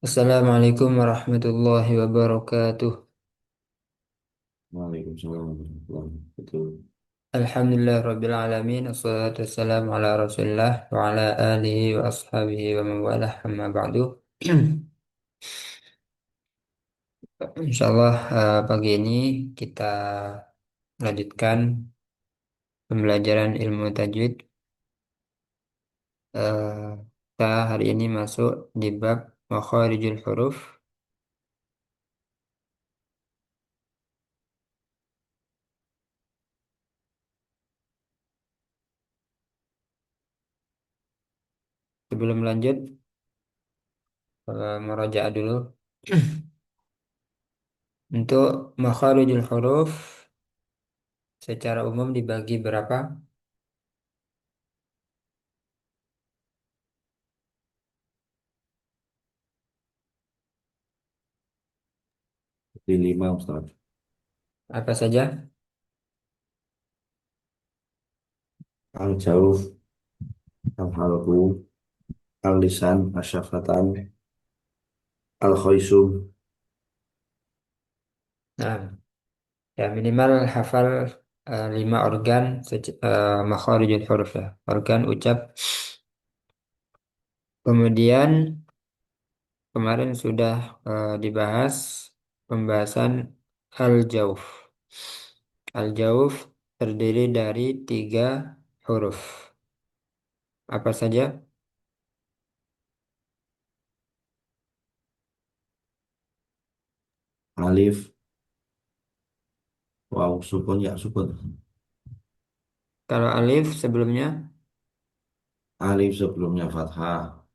Assalamualaikum warahmatullahi wabarakatuh. Waalaikumsalam warahmatullahi wabarakatuh. Alhamdulillah rabbil alamin. Wassalatu wassalamu ala rasulillah wa ala alihi wa ashabihi wa mawalah amma ba'du. Insyaallah pagi ini kita lanjutkan pembelajaran ilmu tajwid. Eh, Kita hari ini masuk di bab makharijul huruf. Sebelum lanjut, merajaah dulu. Untuk makharijul huruf secara umum dibagi berapa? Di lima Ustaz. Apa saja? Al-Jauf, Al-Halqu, Al-Lisan, Asyafatan, Al-Khaisum. Nah, ya minimal hafal lima organ makharijul huruf ya. Organ ucap. Kemudian kemarin sudah dibahas pembahasan al-jauf. Al-jauf terdiri dari tiga huruf. Apa saja? Alif, Waw, Sukun, Ya Sukun. Kalau alif sebelumnya Alif sebelumnya Fathah,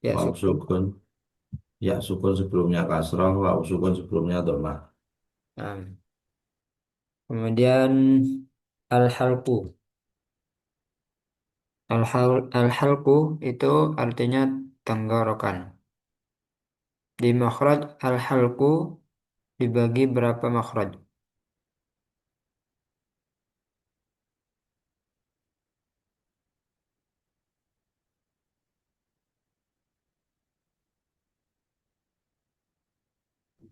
ya Waw sukun. Sukun, Ya Sukun sebelumnya Kasrah, Waw Sukun sebelumnya Dhammah. Nah, kemudian al-halqu. Al-halqu itu artinya tenggorokan. Di makhraj al-halqu dibagi berapa makhraj?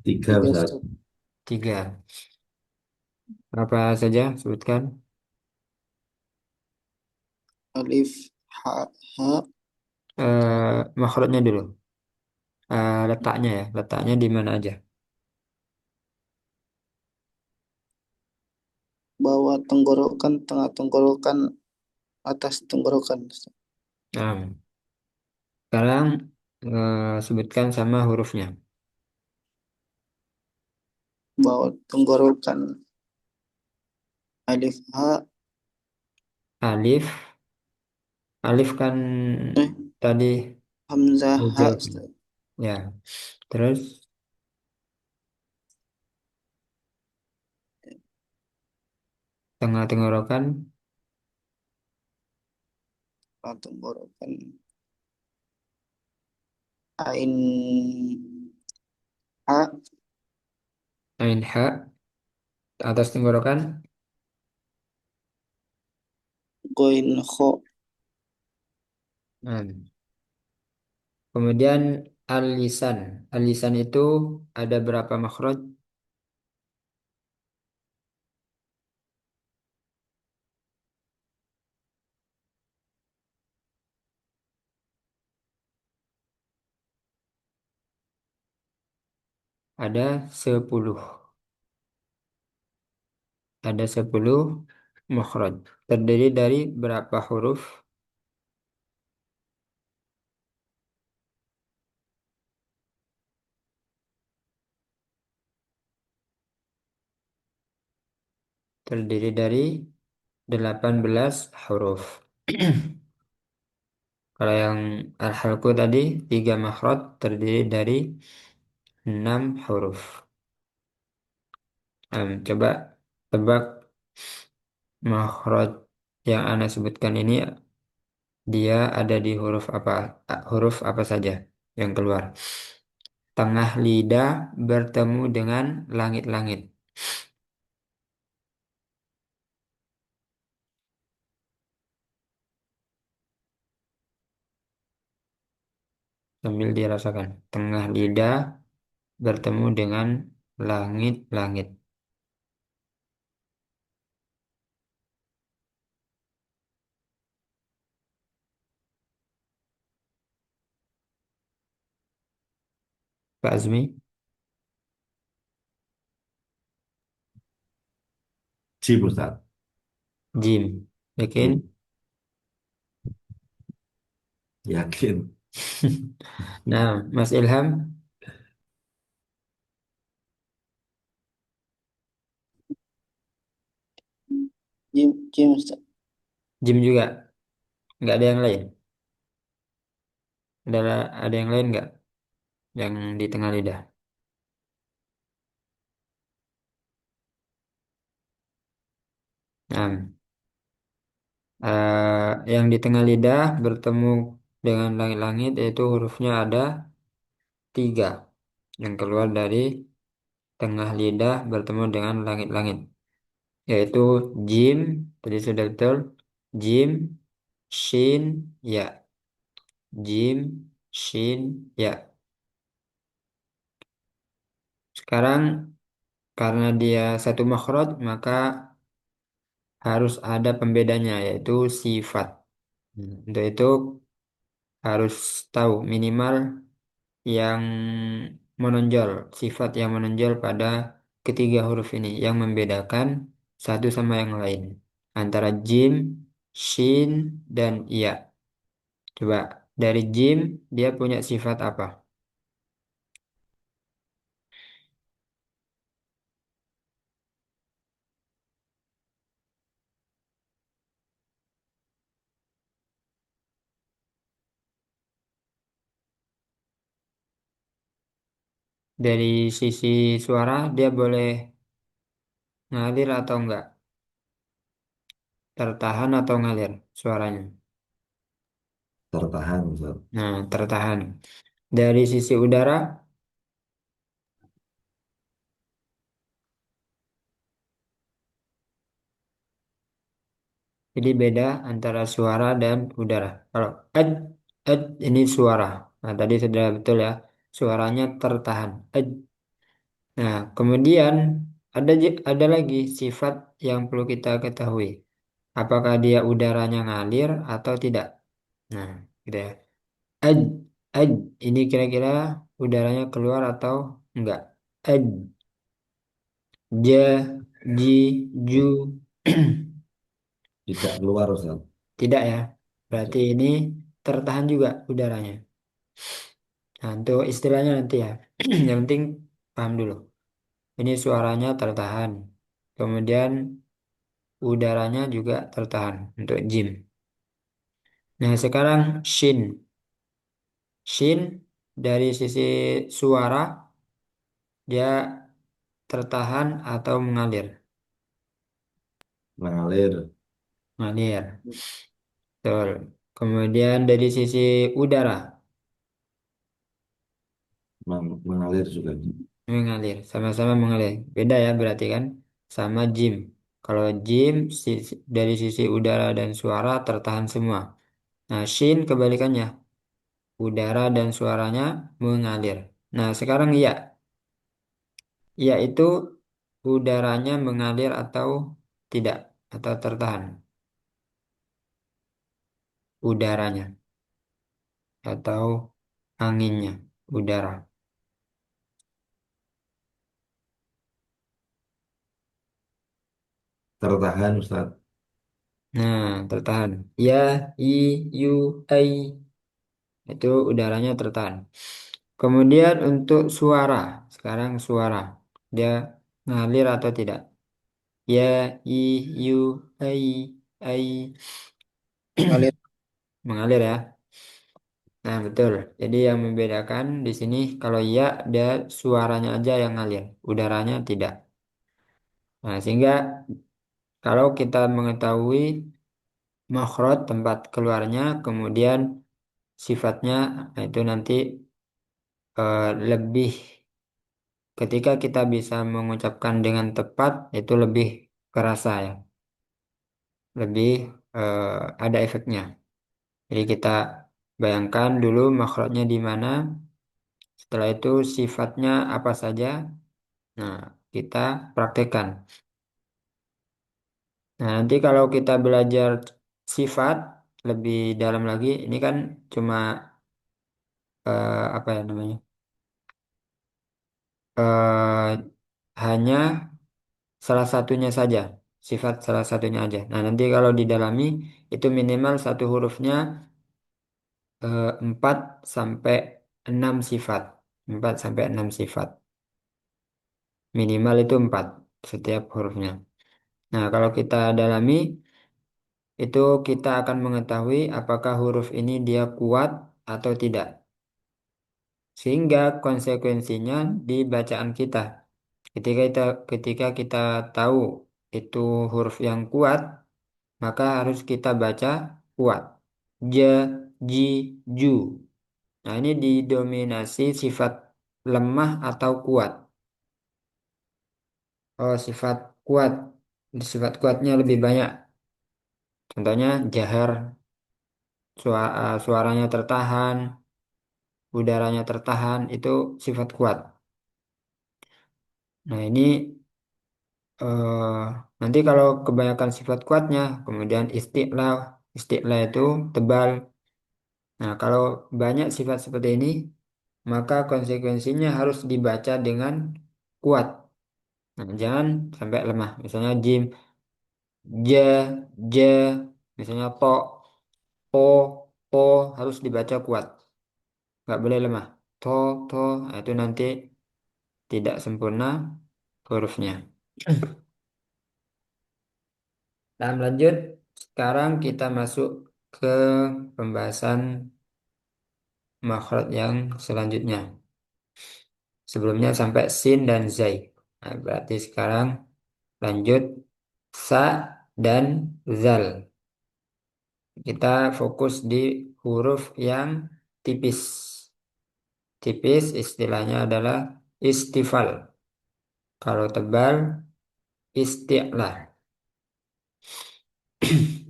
Tiga Tiga, Ustaz. Ustaz. Tiga. Apa saja? Sebutkan. Alif, Ha, Ha, Makhrajnya dulu. Letaknya ya. Letaknya di mana aja? bawah tenggorokan, tengah tenggorokan, atas tenggorokan. Nah, sekarang sebutkan sama hurufnya. Bawah tenggorokan, alif, ha, Alif. Alif kan eh, tadi hamzah, ha, huruf. Ustaz. Ya. Terus tengah tenggorokan. Tengah tenggorokan, ain, ha, Ain ha. Atas tenggorokan. goin, kho. Nah, kemudian al-lisan. Al-lisan itu ada berapa makhraj? Ada 10. Ada 10 makhraj. Terdiri dari berapa huruf? Terdiri dari 18 huruf. Kalau yang al-halqu tadi 3 makhraj terdiri dari 6 huruf. Coba tebak makhraj yang Anda sebutkan ini dia ada di huruf apa saja yang keluar. Tengah lidah bertemu dengan langit-langit. sambil dirasakan. Tengah lidah bertemu dengan langit-langit. Pak Azmi, Jim Ustaz. Jim. Yakin? Jim. Yakin. Nah, Mas Ilham, James. Jim juga. Nggak ada yang lain. Ada, ada yang lain nggak? Yang di tengah lidah. Nah, yang di tengah lidah bertemu dengan langit-langit yaitu hurufnya ada tiga yang keluar dari tengah lidah bertemu dengan langit-langit yaitu jim tadi sudah betul jim shin ya jim shin ya sekarang karena dia satu makhraj maka harus ada pembedanya yaitu sifat. Untuk itu harus tahu minimal yang menonjol, sifat yang menonjol pada ketiga huruf ini yang membedakan satu sama yang lain antara jim, shin, dan ya. Coba dari jim dia punya sifat apa? Dari sisi suara dia boleh ngalir atau enggak? Tertahan atau ngalir suaranya? Tertahan Ustaz. Nah, tertahan. Dari sisi udara, jadi beda antara suara dan udara. Kalau ed ini suara. Nah, tadi sudah betul ya. Suaranya tertahan. Ed. Nah, kemudian ada lagi sifat yang perlu kita ketahui. Apakah dia udaranya ngalir atau tidak? Nah, gitu ya. Ed, ed. Ini kira-kira udaranya keluar atau enggak? Ed, ja, ji, ju. Tidak keluar Ustaz. Tidak ya. Berarti Tidak. ini tertahan juga udaranya. Nah, untuk istilahnya nanti ya. Yang penting paham dulu. Ini suaranya tertahan. Kemudian udaranya juga tertahan untuk jim. Nah, sekarang shin. Shin dari sisi suara dia tertahan atau mengalir? Mengalir. Mengalir. Betul. Kemudian dari sisi udara Mengalir juga. mengalir. Sama-sama mengalir. Beda ya berarti kan? Sama jim. Kalau jim dari sisi udara dan suara tertahan semua. Nah, shin kebalikannya. Udara dan suaranya mengalir. Nah, sekarang iya, yaitu udaranya mengalir atau tidak, atau tertahan. Udaranya atau anginnya, udara. Tertahan Ustaz. Nah, tertahan. Ya, i, yu, ai. Itu udaranya tertahan. Kemudian untuk suara, sekarang suara. Dia ngalir atau tidak? Ya, i, yu, ai. Mengalir. Mengalir ya. Nah, betul. Jadi yang membedakan di sini kalau ya dia suaranya aja yang ngalir, udaranya tidak. Nah, sehingga kalau kita mengetahui makhraj tempat keluarnya, kemudian sifatnya, nah itu nanti lebih ketika kita bisa mengucapkan dengan tepat itu lebih kerasa ya, lebih ada efeknya. Jadi kita Bayangkan dulu makhrajnya di mana, setelah itu sifatnya apa saja. Nah, kita praktekkan. Nah, nanti kalau kita belajar sifat lebih dalam lagi, ini kan cuma apa ya namanya? eh, Hanya salah satunya saja, sifat salah satunya aja. Nah, nanti kalau didalami itu minimal satu hurufnya 4 sampai 6 sifat. 4 sampai 6 sifat. Minimal itu 4 setiap hurufnya. Nah, kalau kita dalami itu kita akan mengetahui apakah huruf ini dia kuat atau tidak. Sehingga konsekuensinya di bacaan kita. Ketika kita tahu itu huruf yang kuat, maka harus kita baca kuat. Je, ji, ju. Nah, ini didominasi sifat lemah atau kuat. Oh, sifat kuat. Sifat kuatnya lebih banyak. Contohnya jahar, suaranya tertahan, udaranya tertahan, itu sifat kuat. Nah, ini nanti kalau kebanyakan sifat kuatnya, kemudian isti'la, isti'la itu tebal. Nah, kalau banyak sifat seperti ini, maka konsekuensinya harus dibaca dengan kuat. Nah, jangan sampai lemah. Misalnya jim, je, je, misalnya to, po, po harus dibaca kuat. Nggak boleh lemah. To, to, nah, itu nanti tidak sempurna hurufnya. Nah, lanjut. Sekarang kita masuk ke pembahasan makhraj yang selanjutnya. Sebelumnya sampai sin dan zai. Nah, berarti sekarang lanjut sa dan zal. Kita fokus di huruf yang tipis. Tipis istilahnya adalah istifal. Kalau tebal isti'lah.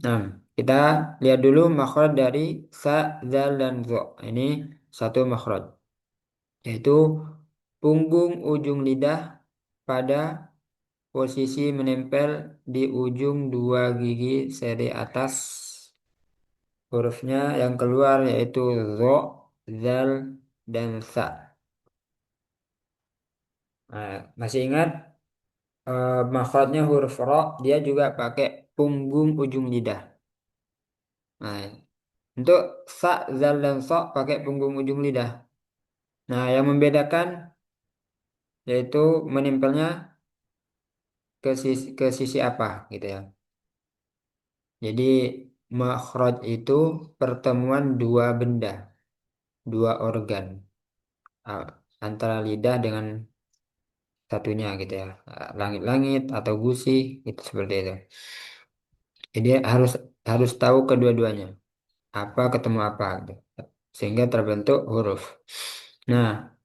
Nah, kita lihat dulu makhraj dari sa, zal, dan zo. Ini satu makhraj, yaitu punggung ujung lidah pada posisi menempel di ujung dua gigi seri atas. Hurufnya yang keluar yaitu zo, zal, dan sa. Nah, masih ingat makhrajnya huruf ro, dia juga pakai punggung ujung lidah. Nah, untuk sa, zal, dan so pakai punggung ujung lidah. Nah, yang membedakan yaitu menempelnya ke sisi apa gitu ya. Jadi makhraj itu pertemuan dua benda, dua organ, ah, antara lidah dengan satunya gitu ya. Langit-langit atau gusi itu seperti itu. Jadi harus harus tahu kedua-duanya, apa ketemu apa gitu. Sehingga terbentuk huruf. Nah,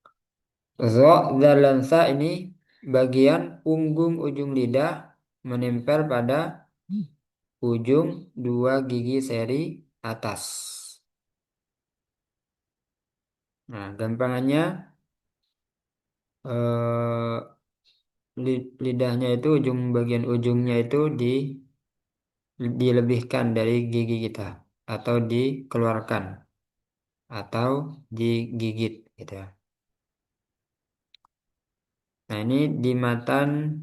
Ro, Zal, dan Sa ini bagian punggung ujung lidah menempel pada ujung dua gigi seri atas. Nah, gampangannya eh, lidahnya itu bagian ujungnya itu dilebihkan dari gigi kita atau dikeluarkan atau digigit gitu ya. Nah, ini di matan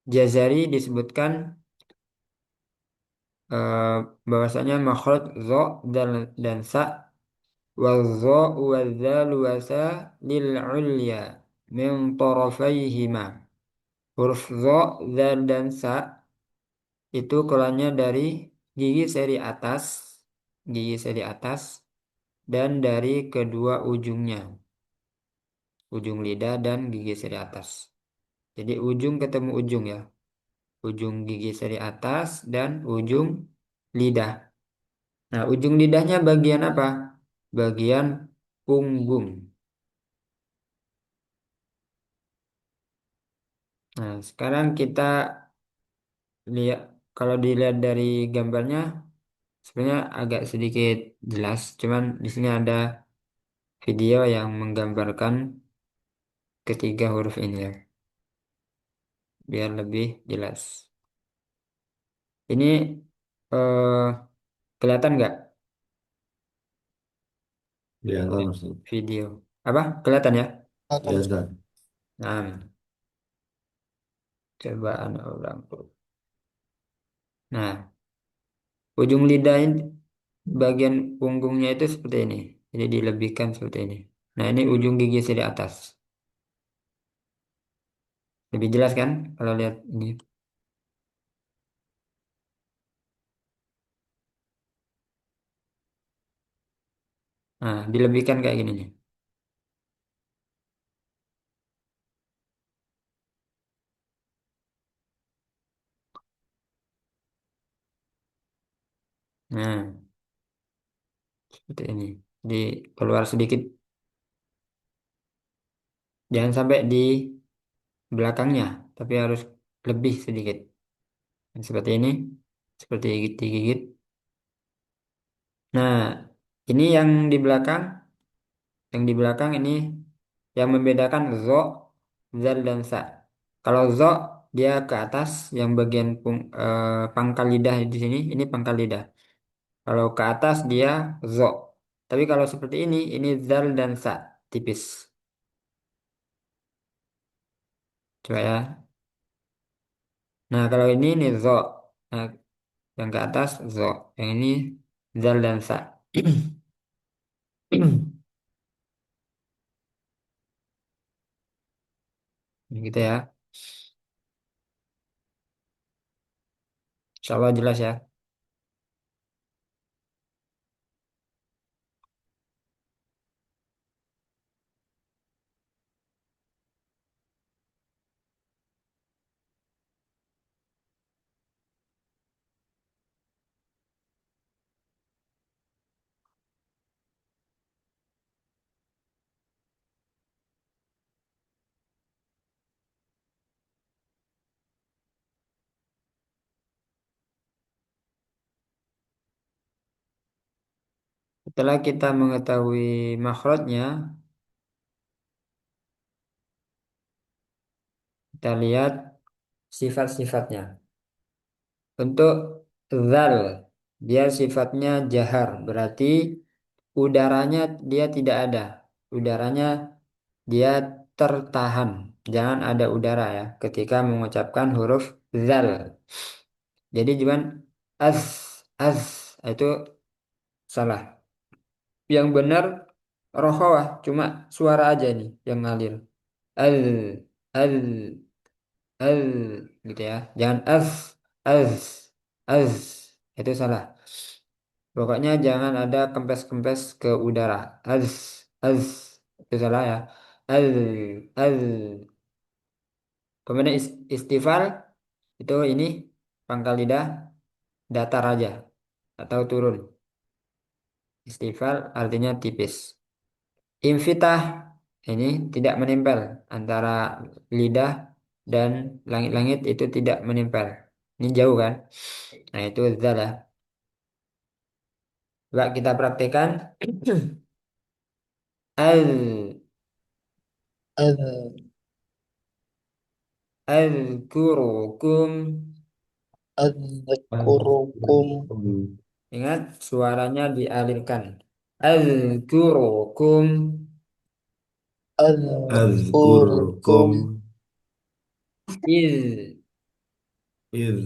Jazari disebutkan eh, bahwasanya makhraj zo dan sa wa zo wa zal wa sa lil ulya min tarafayhima. Huruf zo, zal, dan sa itu keluarnya dari gigi seri atas, gigi seri atas, dan dari kedua ujungnya, ujung lidah dan gigi seri atas. Jadi ujung ketemu ujung ya, ujung gigi seri atas dan ujung lidah. Nah, ujung lidahnya bagian apa? Bagian punggung. Nah, sekarang kita lihat, kalau dilihat dari gambarnya, Sebenarnya agak sedikit jelas, cuman di sini ada video yang menggambarkan ketiga huruf ini ya, biar lebih jelas. Ini eh, kelihatan nggak Kelihatan Ustaz. video? Apa? Kelihatan ya? Kelihatan, Ustaz. Kelihatan. Nah, coba anak ulang. Nah, ujung lidah ini, bagian punggungnya itu seperti ini. Jadi dilebihkan seperti ini. Nah, ini ujung gigi seri atas. Lebih jelas kan kalau lihat ini? Nah, dilebihkan kayak gini nih. Nah, seperti ini. Di keluar sedikit. Jangan sampai di belakangnya, tapi harus lebih sedikit. Seperti ini. Seperti digigit. Nah, ini yang di belakang ini yang membedakan zo, zal dan sa. Kalau zo dia ke atas, yang bagian pangkal lidah di sini, ini pangkal lidah. Kalau ke atas dia zo. Tapi kalau seperti ini zal dan sa, tipis. Coba ya. Nah, kalau ini nih zo. Nah, yang ke atas zo. Yang ini zal dan sa. Gitu ya. Insya Allah jelas ya. Setelah kita mengetahui makhrajnya, kita lihat sifat-sifatnya. Untuk zal, dia sifatnya jahar, berarti udaranya dia tidak ada. Udaranya dia tertahan. Jangan ada udara ya ketika mengucapkan huruf zal. Jadi cuman az, az itu salah. Yang benar rohawah, cuma suara aja nih yang ngalir. Al, al, al, gitu ya. Jangan az, az. Itu salah. Pokoknya jangan ada kempes-kempes ke udara. Az. Itu salah ya. Al, al. Kemudian istifal itu ini pangkal lidah datar aja atau turun. Istifal artinya tipis. Infitah ini tidak menempel antara lidah dan langit-langit itu tidak menempel. Ini jauh kan? Nah itu zalah. Coba kita praktekkan. Al Az- azkurukum. Azkurukum. Ingat suaranya dialirkan. Azkurukum. Azkurukum. Azkurkum Iz. iz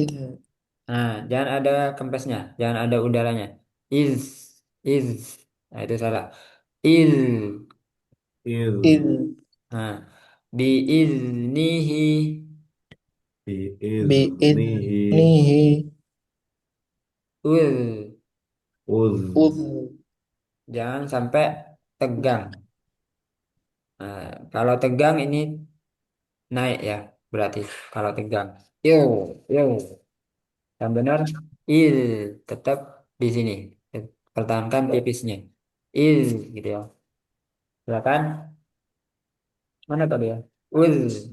Iz- Nah, jangan ada kempesnya, jangan ada udaranya. Is, is. Nah, itu salah. Iz. iz iz- Nah, biiznihi. biiznihi Biiznihi. Uz. uz Uz. Jangan sampai tegang. Nah, kalau tegang ini naik ya, berarti kalau tegang. Yo, yo. Yang benar, il. Tetap di sini. Pertahankan tipisnya. Il, gitu ya. Silakan. Mana tadi ya? Uz.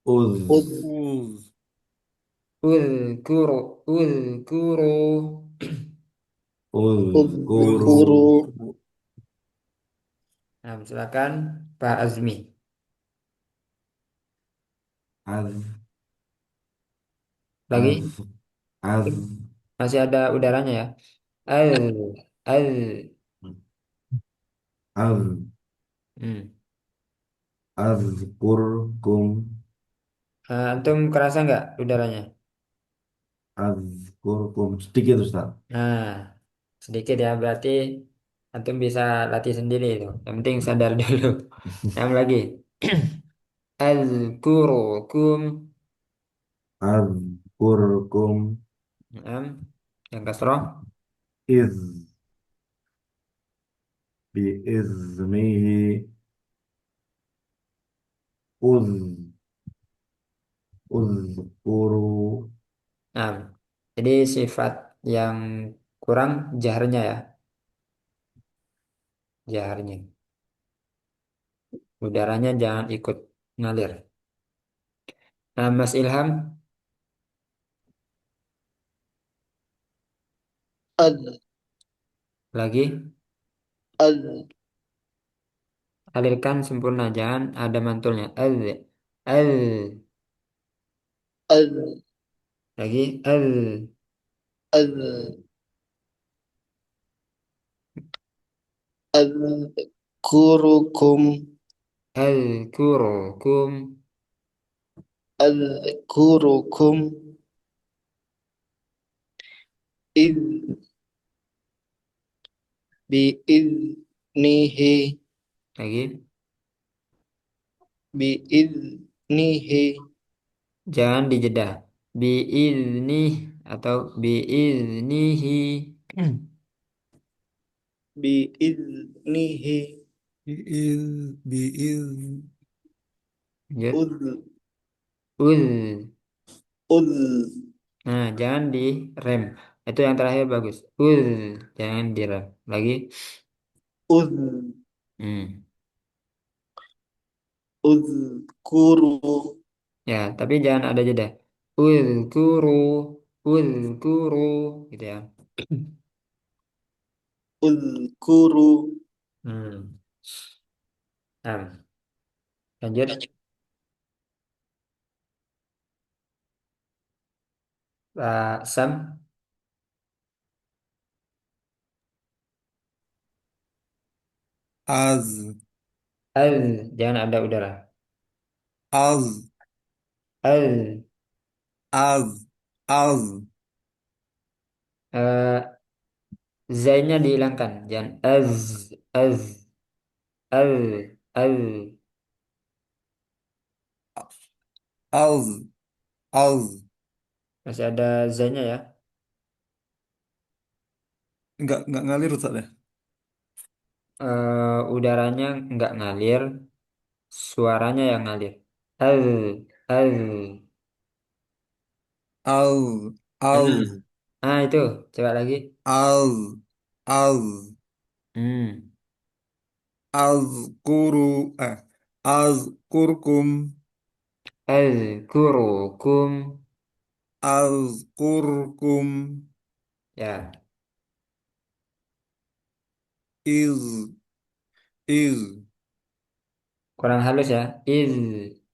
uz Uz. uz Uzkuru, uzkuru. Uzkuru. Udhkuru. Nah, silakan Pak Azmi. Az. Az. Lagi, Az. masih ada udaranya ya. Al, al. Az. Hmm. Azkurkum. Antum kerasa nggak udaranya? Azkurkum. Sedikit Ustaz. Nah, sedikit ya. Berarti antum bisa latih sendiri itu. Yang penting sadar dulu. Yang lagi. Azkurukum. Azkurkum. Naam. Yang kasroh. Iz. Biiznihi. Uz. Uzkuru. Nah, jadi sifat yang kurang jaharnya ya. Jaharnya. Udaranya jangan ikut ngalir. Nah, Mas Ilham Ad, lagi. ad, Alirkan sempurna. Jangan ada mantulnya. Al. ad, Lagi. Al. ad, adhkurukum. Al-kurukum. Adhkurukum. Id, biiznihi. Lagi. Biiznihi. Jangan dijeda. Biizni atau biiznihi. Biiznihi. Biiz. Lanjut. Udh, Ul. udh, Nah, jangan di rem. Itu yang terakhir bagus. Ul. Jangan di rem. Lagi. udh, Hmm. udhkuru. Ya, tapi jangan ada jeda. Ulkuru. Ulkuru. Gitu ya. Udhkuru. Hmm. Nah, lanjut. Pak Sam. Az. Al. Jangan ada udara. Az. Al. Az. Az. Eh, Zainnya dihilangkan. Jangan az, al. Az. Az. Masih ada zainnya ya. Nggak ngalir Ustaz ya. Udaranya nggak ngalir, suaranya yang ngalir. Al, al. Az. Nah, Az. itu coba lagi. Az. Az. Hmm, Azkuru. Azkurkum. Azkurukum. Azkurkum. Ya, Iz. Iz. kurang halus ya. Iz.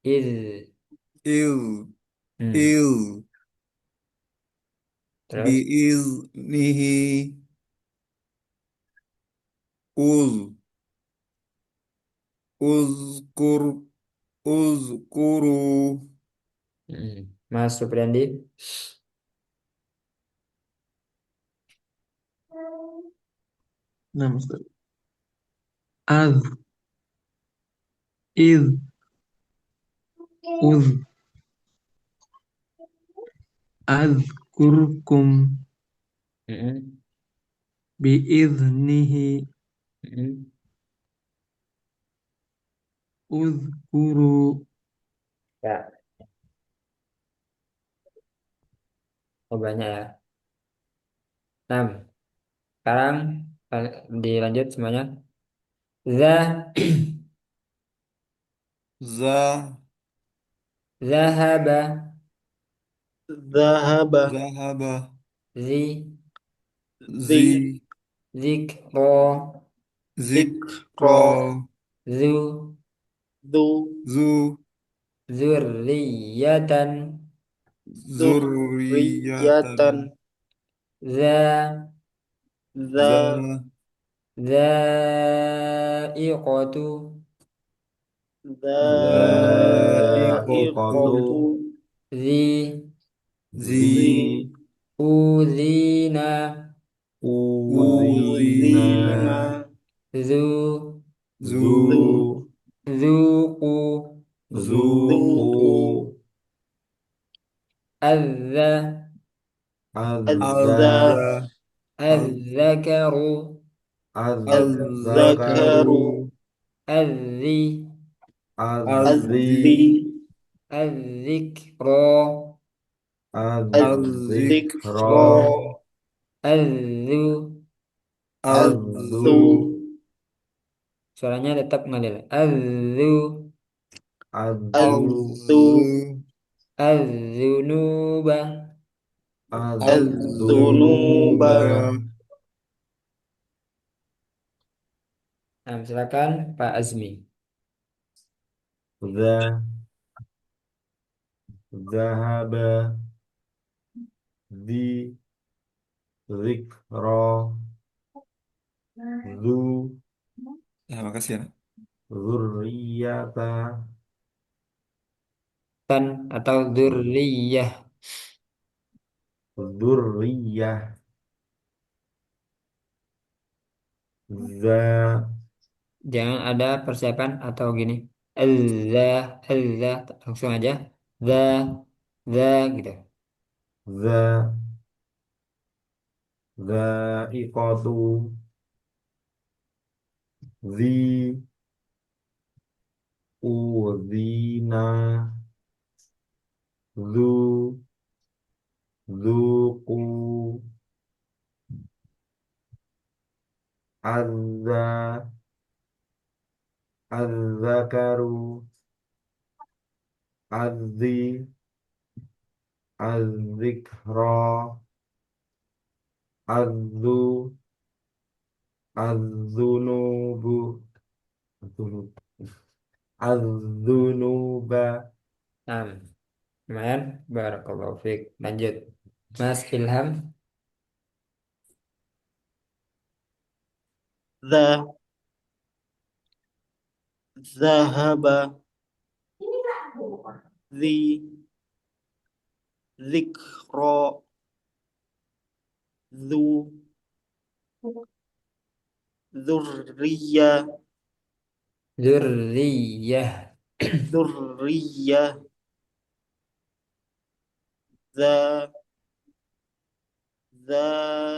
Iz. Hmm, Iz. terus. Biiznihi. Uz. Uzkur. Uzkuru. Mas Supriandi. Nah, Ustaz. Az, iz, uz, azkurkum Mm-mm, biiznihi. mm-mm. Uzkuru. Ya, oh banyak ya. Nah, sekarang dilanjut semuanya. Za, Za. zahaba. Zahaba. Zahaba. zi, Zi. Zi. zikro, Zikro. Zikro. zu, Zu. Zu. zurriyatan, Zurriyatan. Zurriyatan. za, Za. Za. zaiqatu, Za'iqatu. Za'iqatu. zi, zi, Zi. Zi. uzina, uzina, Uzina. Uzina. zu, Zu. Zu. zu, zuku, Zuku. zuku, Zuku. adza, azza, Azza. Azza. adzakaru, azzakaru, Azzakaru. Azzakaru. adzi, azzi, Azzi. Azzi. adzikro, azzikra, Azzikra. Azzikra. adzu, Azzu. azzu, Azzu. suaranya tetap ngalir, adzu, azzu, Azzu. Azzu. adzunuba, Az-Zunuba. azzunuba. Azzunuba. nah silakan Pak Azmi. Za, zahaba, di, zikra, zu, Ya, makasih ya. zurriyata, Tan atau dzurriyyah. zurriyah, za, Jangan ada persiapan atau gini. Allah, Allah, langsung aja. The, the gitu. za, zaiqatu, zi, uzina, zu, zuku, azza, azzakaru, azzi, azzikra, azzu, azzunubu, azzunub, azzunuba, Nah, lumayan. Barakallahu fiik. Lanjut. Mas Ilham. Za. Zahaba. Zi. Zikra. Zu. Zurriya. Dzurriyyah. Zurriya. Za.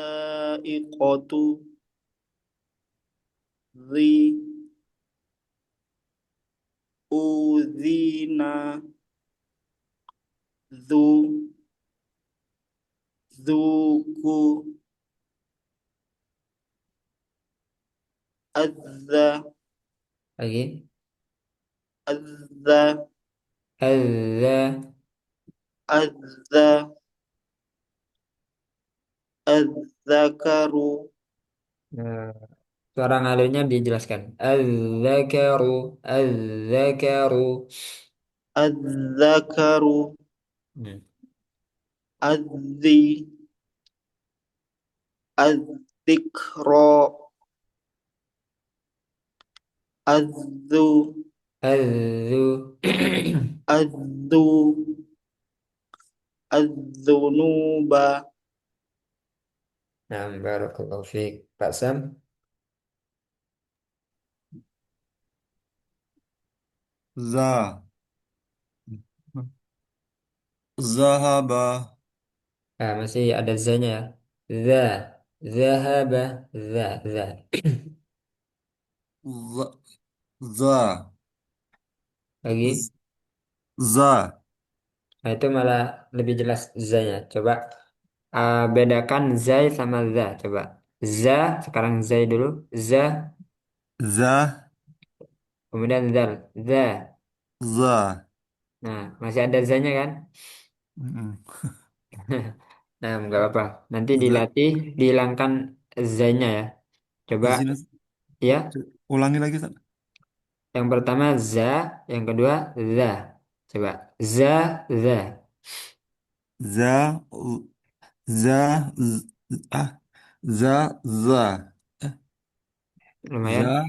Za'iqatu. Zi. Uzina. Zu. Zuku. Azza. Lagi. Azza. Allah. Azza. Az-Zakaru. Nah, suara ngalirnya dijelaskan. Az-zakaru. Az-zakaru. Az-Zakaru. Hmm. Az-Zi. Az-Zikra. Az-Zu. Az-zu. Az-Zu. Az-Zunuba. Nah, barakallahu fiik. Pak Sam. Za. Zahaba. Nah, masih ada zanya ya. Za. Zahaba. Za. Za. Za. Lagi. Za. Nah, itu malah lebih jelas zanya. Coba bedakan zai sama za. Coba. Za, sekarang zai dulu. Za, Za. kemudian zal. Za. Za. Nah, masih ada zanya kan? Mm-mm. Nah, nggak apa-apa. Nanti Za, dilatih, dihilangkan zanya ya. Coba zina. ya. Ulangi lagi, Ustaz. Yang pertama za, yang kedua za. Coba za, za. Za, za, ah, za. Eh, Lumayan. za,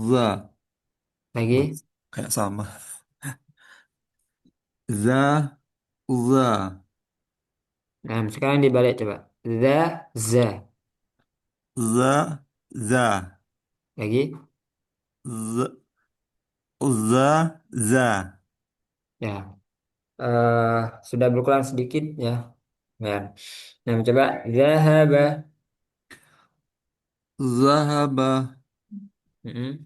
za. Wah, Lagi. kayak sama. Za, za. Nah, sekarang dibalik coba. Za, za. Za, za. Lagi. Z, za, za. Ya. Sudah berkurang sedikit ya. Ya. Nah, coba zahaba. Zahaba. Mm-mm.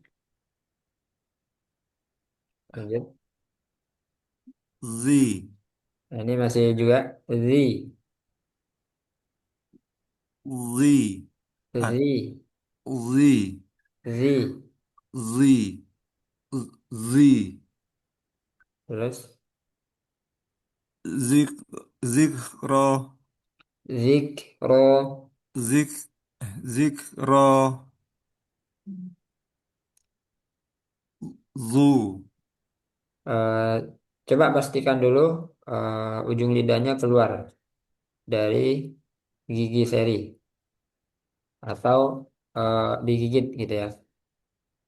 Lanjut. Zi, Nah, ini masih juga zi, zi. Ah, zi, zi, zi. zi, zi. Terus Zik, zikro, zikro. zik, zikro, zu. Eh, Coba pastikan dulu ujung lidahnya keluar dari gigi seri atau digigit gitu ya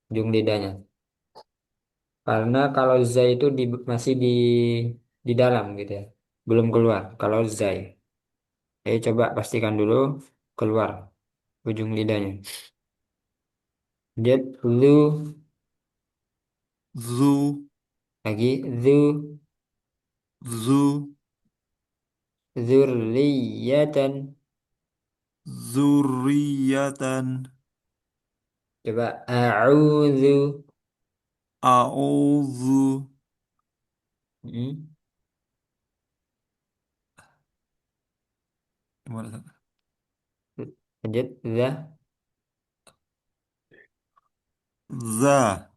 ujung lidahnya. Karena kalau zai itu masih di dalam gitu ya, belum keluar. Kalau zai, jadi coba pastikan dulu keluar ujung lidahnya. Jad lu Zu, lagi zu zu, zurliyatan. zurriyatan. Coba a'udzu. A'udzu. Hmm. Gimana, Ustaz? Lanjut za Za,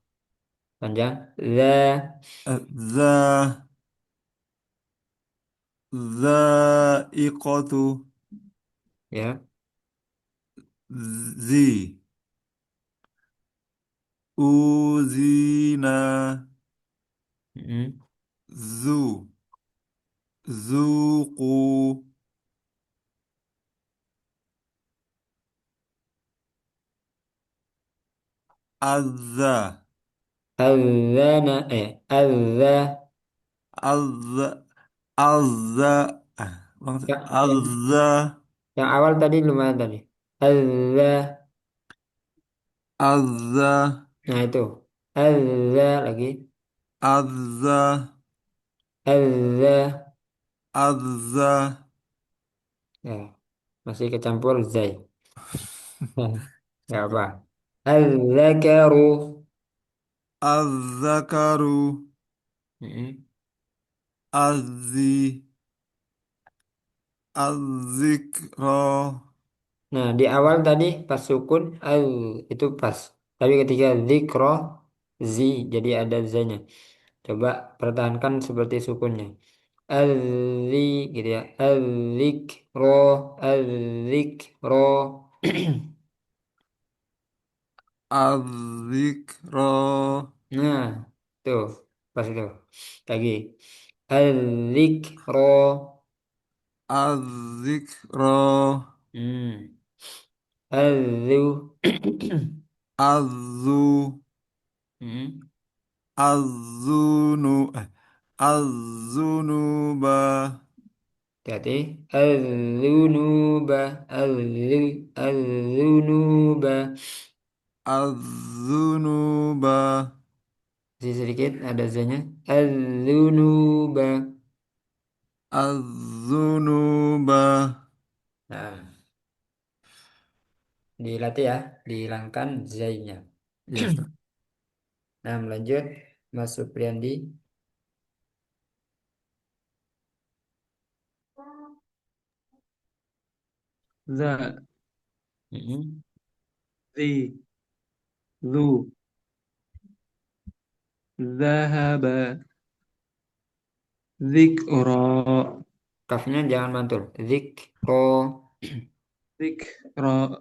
panjang za. za, za'iqatu. Ya. Zi, uzina. Hmm. Zu, zuqu. Azza, Azza. azza, azza. Bang, Ya, azza, yang awal tadi lumayan tadi. Azza. azza, Nah itu. Azza lagi. azza, Azza. azza, Ya, masih kecampur zai. Ya apa? Az-zakaru. azzakaru, Mm-mm. azzi, azzikra, Nah, di awal tadi pas sukun al itu pas. Tapi ketika zikro zi jadi ada zanya. Coba pertahankan seperti sukunnya. Al-zi gitu ya. Al-zikro, al-zikro. azzikra, Nah, tuh pas itu. Lagi. Al-zikro. azzikra, Hmm. Al-zu. azzu, Hmm. azzunu, azzunuba, Hati-hati. Al-zunuba. Al-zunuba. azzunuba, Masih sedikit ada zanya. Al-zunuba. azzunuba. Nah, dilatih ya. Dihilangkan zainya. Ya, Ustaz. Nah, lanjut. Mas Supriyandi. ذا Mm-mm. ذي ذو ذهب ذكرى Kafnya jangan mantul. Zikro. ذكرى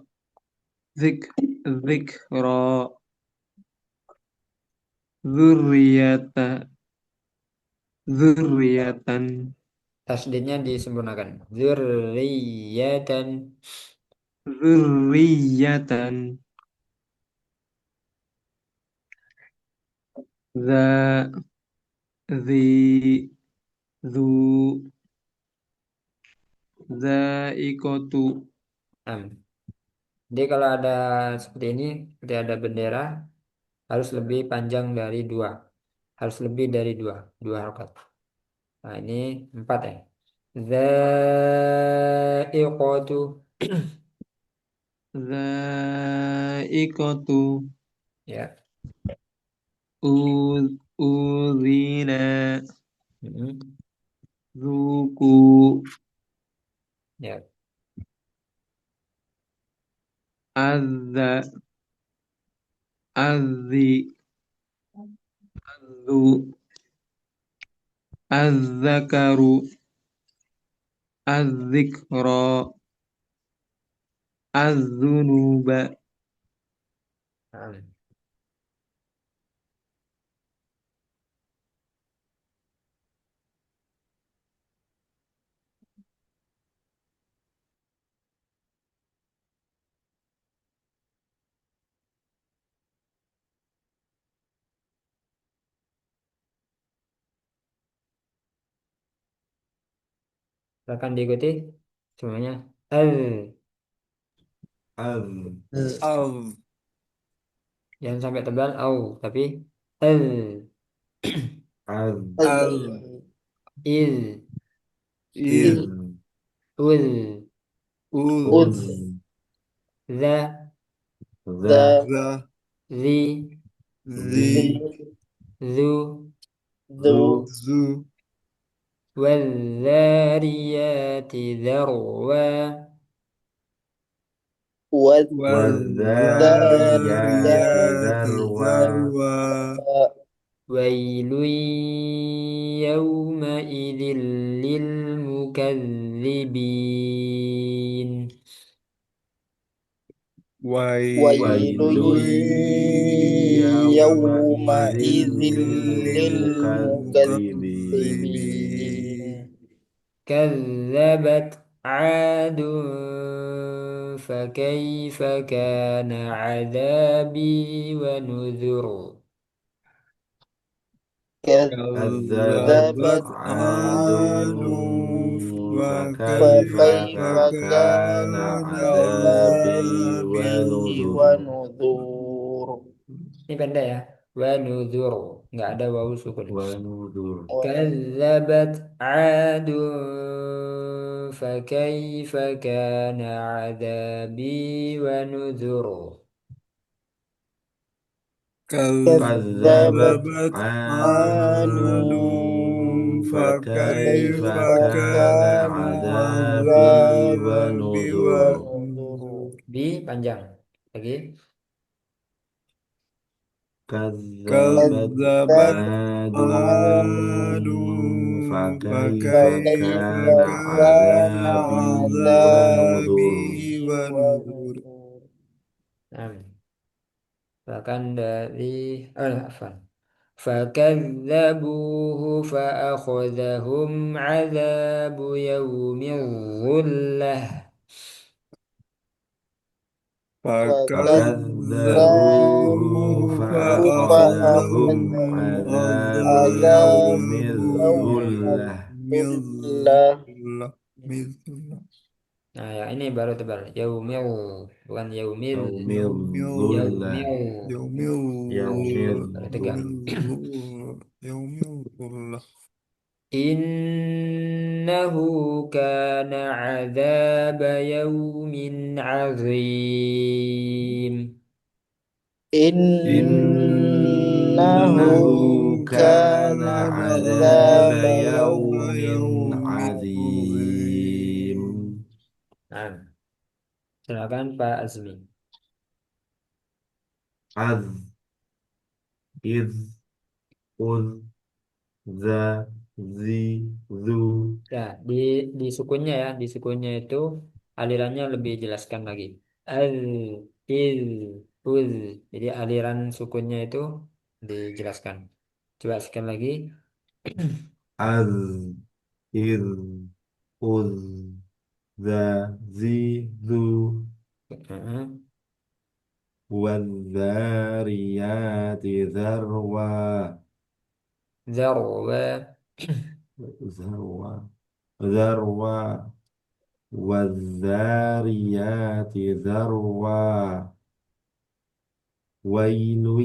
ذكرى ذرية ذرية Tasdidnya disempurnakan. Dzurriyyatan. ذرية ذا ذي ذو ذائقة Nah, jadi kalau ada seperti ini, seperti ada bendera, harus lebih panjang dari dua. Harus lebih dari dua. Dua harokat. Nah, ini empat ya. Dzaiqatu. ذائقة Ya. أذينا Mm-mm. ذوقوا Ya. أذ أذي ذو الذكر الذكرى الذنوب Nah, silakan diikuti semuanya. Al. Al. Al. Jangan sampai tebal. Au. Tapi al. Al. Al. Il. Il. Il. Ul. Ul. أذ Ul. Za. Za. ذا Za. Zi. Zi. Zi. ذي Zu. ذو Zu. Zu. والذاريات ذروا Wadzariyati والذاريات Wadzariyati zarwa. zarwa. ذروا ويل يومئذ للمكذبين ويل Wailun yawma idzin يومئذ lil mukatsibin. للمكذبين كذبت عاد فكيف كان عذابي ونذر Kadzabat كذبت كذبت عاد عاد adun فكيف fakaifa فكيف kana كان كان adzabi wa عذابي عذابي. nuzur. ونذور ini pendek ya ونذر nggak ada wawu sukun Wa nuzur. كذبت عاد فكيف كان عذابي ونذر كذبت Kadzabat كذبت عاد عاد adun فكيف فكيف fakaifa kana كان كان adabi wa عذابي عذابي nuzur. ونذر ونذر. bi panjang lagi Kadzabat كذبت كذبت عاد adun fakaifa فكيف فكيف kana كان كان adabi wa nuzur. عذابي عذابي ونذر. ونذور nah, bahkan dari apa فكذبوه فأخذهم عذاب يوم الظلة فكذبوه فكذبوه فأخذهم فأخذهم عذاب عذاب يوم يوم الظلة. الظلة الظلة. nah ya ini baru tebal yaumil bukan yaumil يوم يوم الظلة. yaumil يوم يوم baru يوم tegak الظلة. يوم الظلة. إنه كان عذاب يوم عظيم إنه إنه كان كان عذاب عذاب عذاب يوم يوم يوم عظيم. عظيم. nah silakan Pak Azmi عذ إذ أذ ذا zi, zu, Ya, di sukunnya ya, di sukunnya itu alirannya lebih jelaskan lagi. Al, il, ul. Jadi aliran sukunnya itu dijelaskan. Coba sekali lagi. az, iz, uz, za, zi, zu, Heeh. wadzariyati zarwa, Zarwa, zarwa, zarwa, wadzariyati zarwa, wailu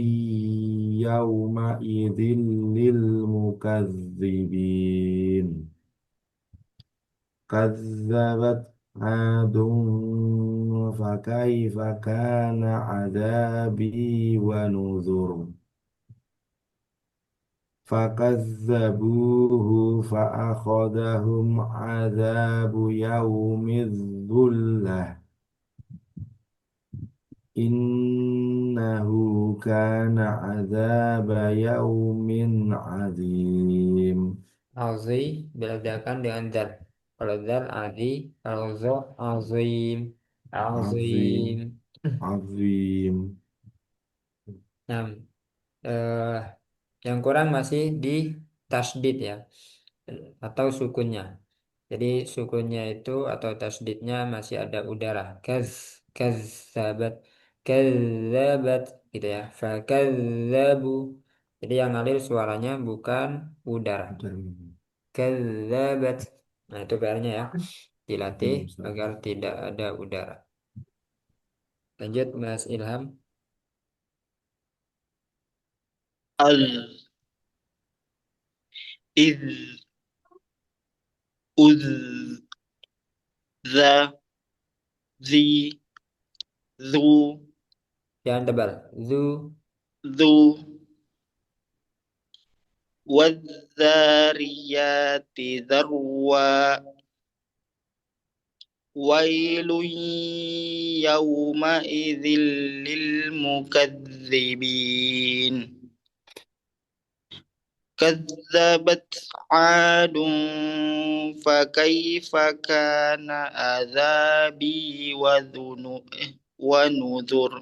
yawma idzin lil mukazzibin. كذبت عاد فكيف كان عذابي ونذر فكذبوه فأخذهم عذاب يوم الظلة إنه كان عذاب يوم عظيم azi, bedakan dengan zal. Kalau zal, azi. Kalau zo, azim. Azim. عظيم عظيم Nah, eh, yang kurang masih di tasdid ya, atau sukunnya. Jadi sukunnya itu atau tasdidnya masih ada udara. Kaz, sabat, kazabat gitu ya. Fakazzabu. Jadi yang ngalir suaranya bukan udara. Kazabat. Nah, itu PR-nya ya. Dilatih agar tidak ada udara. Lanjut Mas Ilham. al, iz, uz, za, zi, zu, Jangan tebal. Zu, zu, wadzariyati zarwa, wailu yawma idzil lil mukazzibin. كذبت عاد فكيف كان عذابي ونذر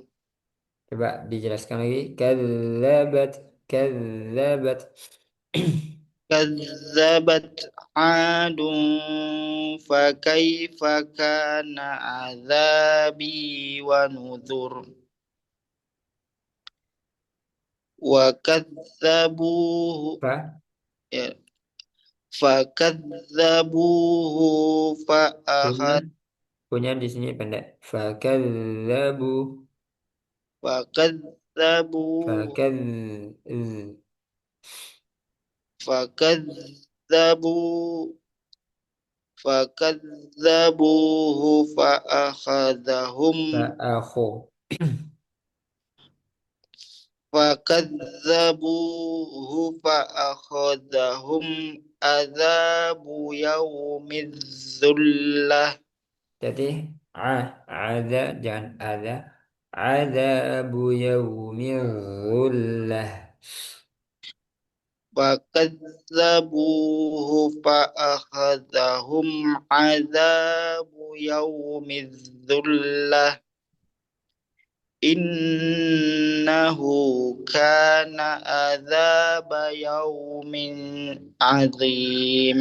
coba dijelaskan lagi. Kazabat, kazabat. كذبت عاد فكيف كان عذابي ونذر وكذبوه Fa, فكذبوه punya, punya di sini pendek. Fakadzabu, فكذبوه fakadz, فكذبوا فكذبوه fa'akhu. فأخذهم عذاب يوم الذلة Jadi ada jangan ada. Adzabu yaumil dhullah. فكذبوه فأخذهم عذاب يوم الذلة إنه كان عذاب يوم عظيم.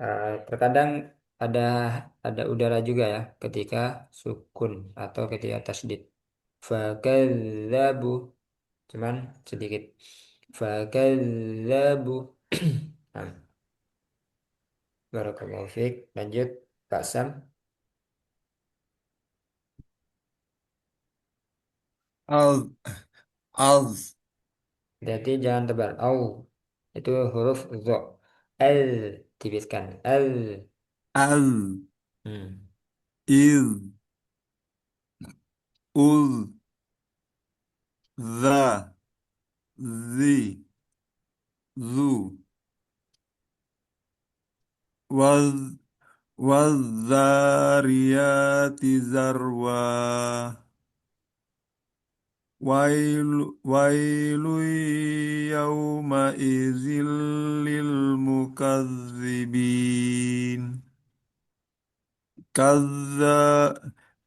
Nah, terkadang ada ada udara juga ya ketika sukun atau ketika tasdid. Fakadzabu, cuman sedikit. Fakadzabu. Nah, barakallahu fiik. Lanjut Pak Sam. Az, az, Jadi jangan tebal. Au. Itu huruf zo. Al tipiskan. Al. az, Hmm. iz, uz, za, zi, zu, waz, wazariyati zarwa, ويل يومئذ للمكذبين كذا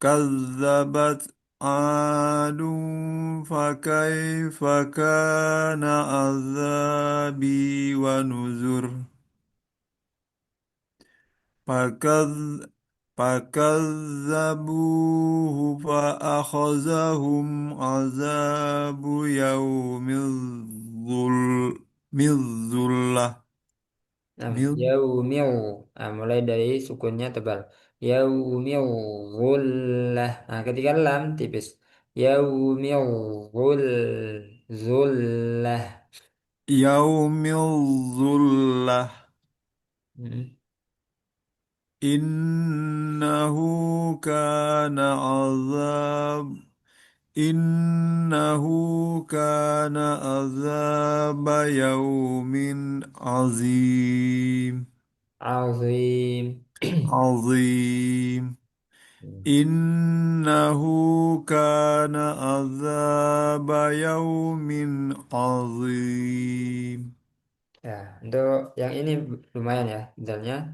كذبت عاد فكيف كان عذابي ونذر فكذ فكذبوه فأخذهم عذاب يوم الظلة Nah, من yaumil. Nah, mulai dari sukunnya tebal. Yaumil zullah. Nah, ketika lam tipis. Yaumil zul zullah. يوم الظلة Mm. إنه كان عذاب إنه كان عذاب يوم عظيم Azim. عظيم إنه كان عذاب يوم عظيم Ya, untuk yang ini lumayan ya. Misalnya,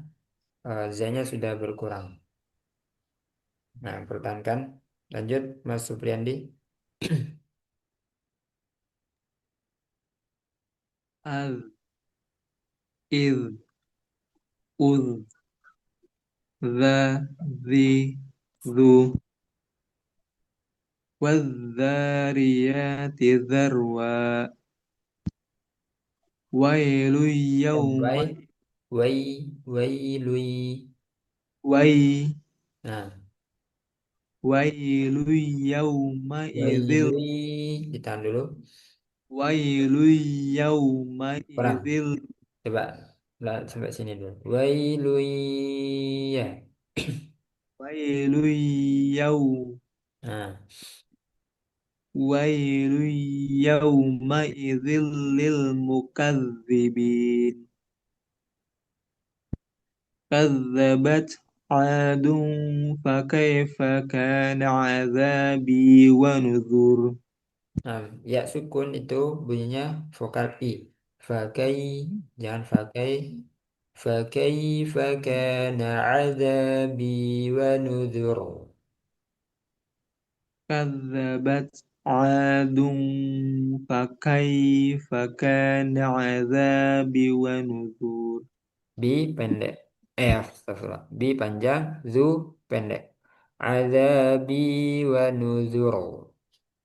Z-nya sudah berkurang. Nah, pertahankan. Lanjut, Mas Supriyandi. أذ إذ أذ ذا ذي ذو والذاريات ذروا ويل يوم Sampai wai, wailui. وي Nah, ويل يومئذ wailui. Ditahan dulu. ويل Kurang. يومئذ Coba lah, sampai sini dulu. Wailui. Ya. ويل يوم Nah, ويل يومئذ للمكذبين كذبت عاد فكيف كان عذابي ونذر nah, ya sukun itu bunyinya vokal i. Fakai, jangan fakai. Fakai, fakana azabi wa nuzur. كذبت عاد فكيف كان عذابي ونذر Bi pendek. Astagfirullah. Bi panjang, zu pendek. Azabi wa nuzur.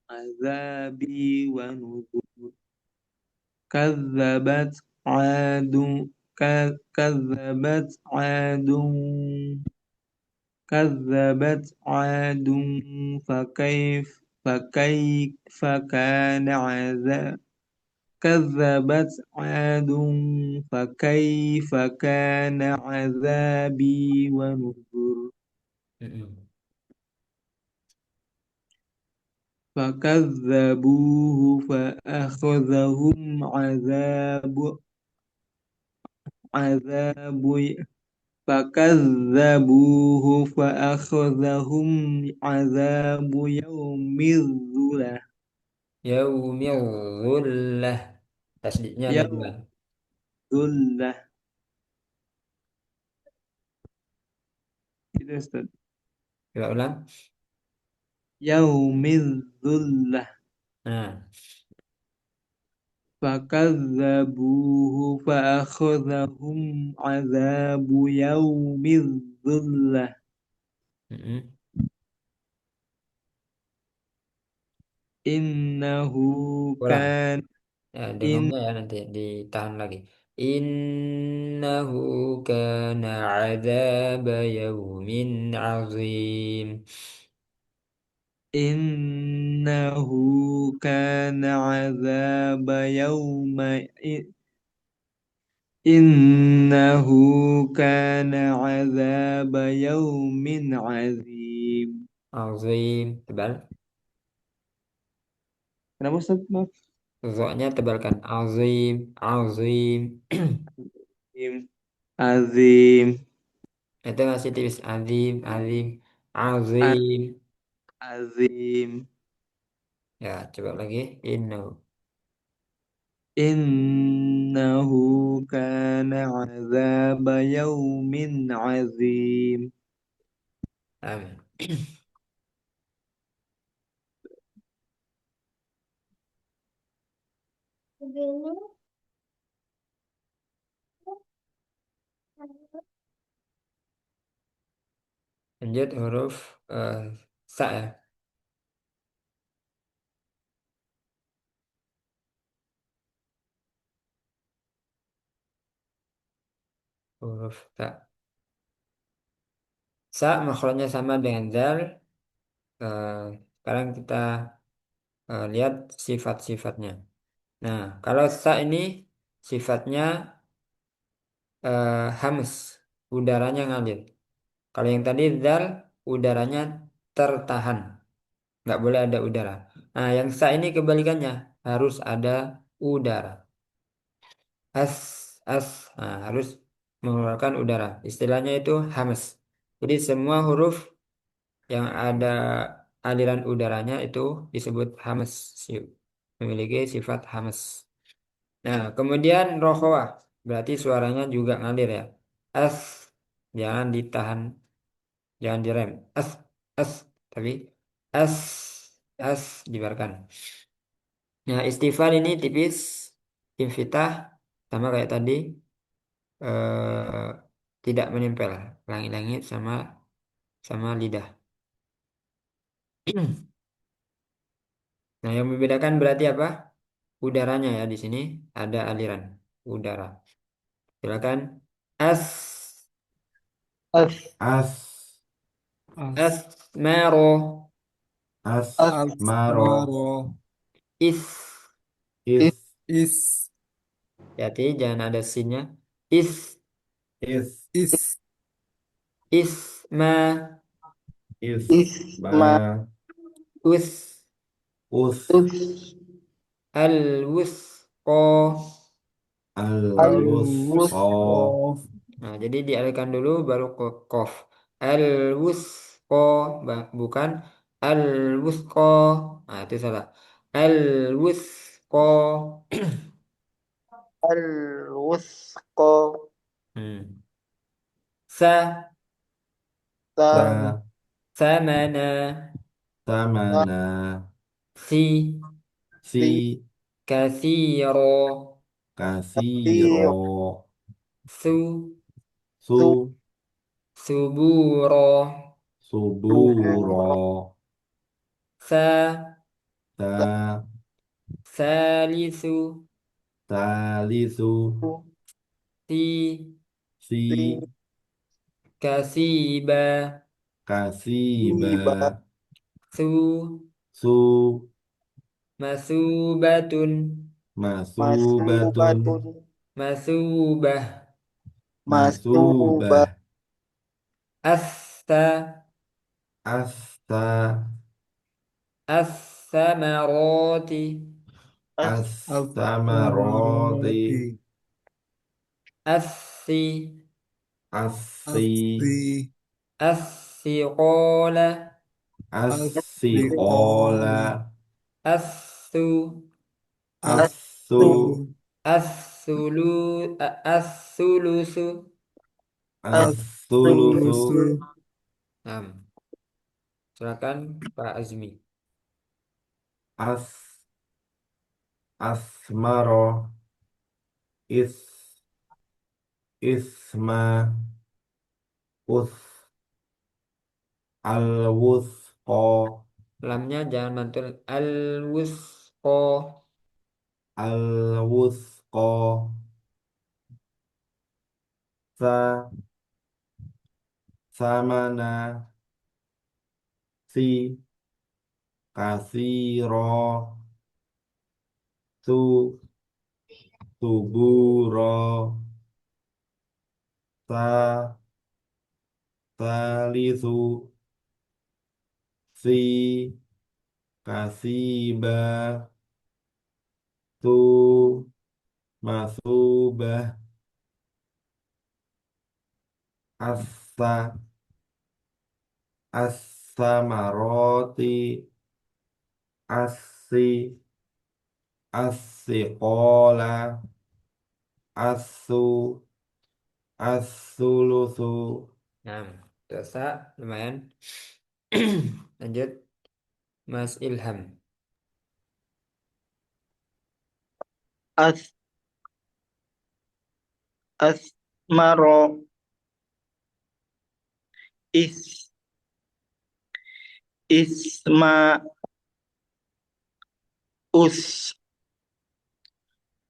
عذابي ونذر كذبت عاد كذبت عاد كذبت عاد فكيف كان عذاب كذبت عاد فكيف كان عذابي ونذر Mm-mm. فكذبوه فأخذهم عذاب فكذبوه فأخذهم عذاب يوم الظلة Yaumil zullah. Tasdidnya ada dua. يوم الظلة itu Ustaz. Coba ulang. يوم الظلة Nah, فكذبوه فأخذهم عذاب يوم الظلة mm-mm. إنه Kurang. كان Ya, إن dengungnya ya nanti ditahan lagi. Innahu kana adzaba yaumin azim. إنه كان عذاب يوم إنه كان عذاب يوم عظيم Azim tebal. kenapa Ustaz? Maaf. Zoknya tebalkan. Azim, azim. Azim Azim Itu masih tipis. Azim, azim, azim. Azim Ya, coba lagi. Innahu. إنه كان عذاب يوم عظيم Amin. Lanjut huruf sa ya. Huruf sa. Sa makhrajnya sama dengan zal. Eh, Sekarang kita lihat sifat-sifatnya. Nah, kalau sa ini sifatnya hams, udaranya ngalir. Kalau yang tadi zal, udaranya tertahan, nggak boleh ada udara. Nah, yang sa ini kebalikannya, harus ada udara. Nah, harus mengeluarkan udara. Istilahnya itu hams. Jadi semua huruf yang ada aliran udaranya itu disebut hams, memiliki sifat hams. Nah, kemudian rokhawah, berarti suaranya juga ngalir ya. As, jangan ditahan, jangan direm. As, tapi as, as dibiarkan. Nah, istighfar ini tipis, infitah, sama kayak tadi, eh, tidak menempel, langit-langit sama sama lidah. Nah, yang membedakan berarti apa? Udaranya ya di sini ada aliran udara. Silakan. As, As As, As asmaro, Asmaro. Asmaro. is, Is. Is, Hati jangan ada sinnya. Is, Is. is, isma, Isma Isma. us, Us. Us al wusqa. Al Al-wusqa. Al-Wusqa. Nah, jadi dialihkan dulu baru ke kof. Al wusqa, bukan al wusqa. Nah, itu salah. Al wusqa. Al Wusqa Hmm. Sa, Sa Sa. samana, Tamana. si, Si Si. kasiro, Kasiro. su, Su Su. suburo, Suburo. Subura sa, Ta. salisu, Talisu. si, Si Si. kasiba, Kasiba. Siba su, Su. masubatun, Masubatun. Masubatun masubah, Masubah Masubah. assa, Asta. assamaroti, As-samaroti. As-Samarati. assi, Asi. Asti. assiqola, As-siqola. As-Siqola. assu, Asu. Asu As-Su. assulu, assulusu. As-sulusu. As-Sulusu. Nah, silakan Pak Azmi. As. Asmaro. Is. Isma. Us. Al-wusqa. Lamnya jangan mantul. Al-wusqa. Al-wusqa. Sa. Samana. Si. Kasiro. Su. Suburo. Sa. Salisu. Si. Kasiba. Tu. Masubah. Asa. As-samaroti. As. asi asiqola asu asulusu. Nah, dosa lumayan. Lanjut, Mas Ilham. As asmaro is isma us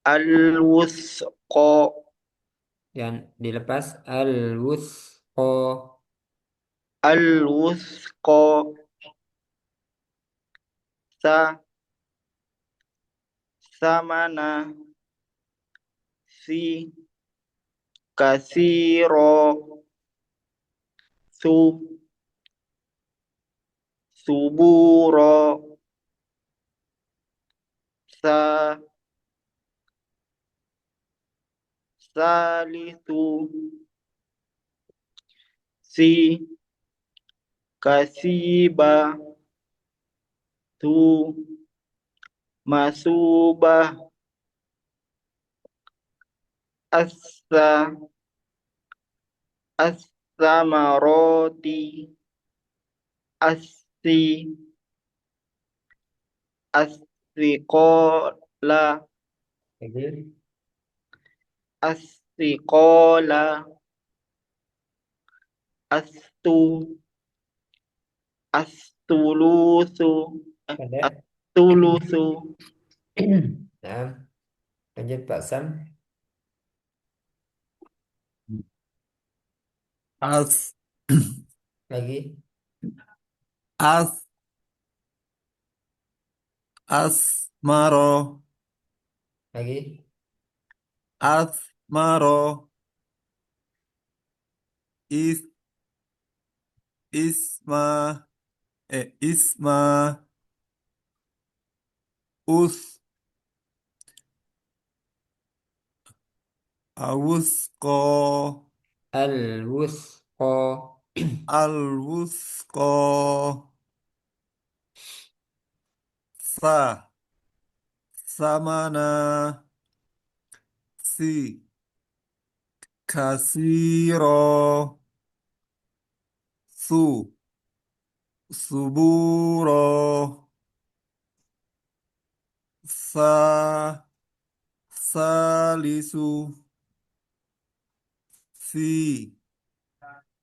alwusqa Yang dilepas al-wusqa. alwusqa sa samana si kasiro su suburo sa salisu si kasiba tu masubah asa as-samaroti asi asriqola Lagi. asriqola astu astulusu Ada. astulusu Nah, lanjut Pak Sam. As Lagi. as asmaro Lagi. asmaro is isma isma us awusko Al-wusqa. alwusko sa samana si kasiro su suburo sa salisu si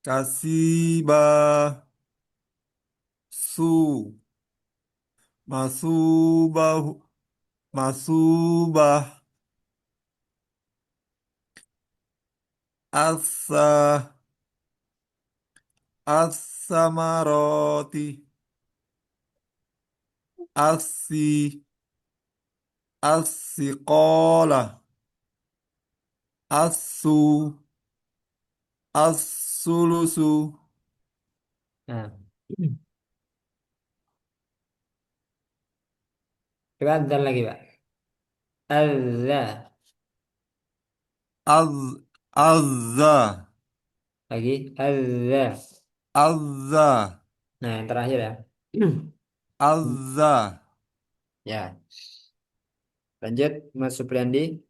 kasiba su masubah masubah asa asamaroti asi asiqola asu asulusu Nah. Coba bentar lagi, Pak. Azza. az azza Lagi. Azza. azza Nah, yang terakhir ya. azza Ya, lanjut Mas Supriyandi.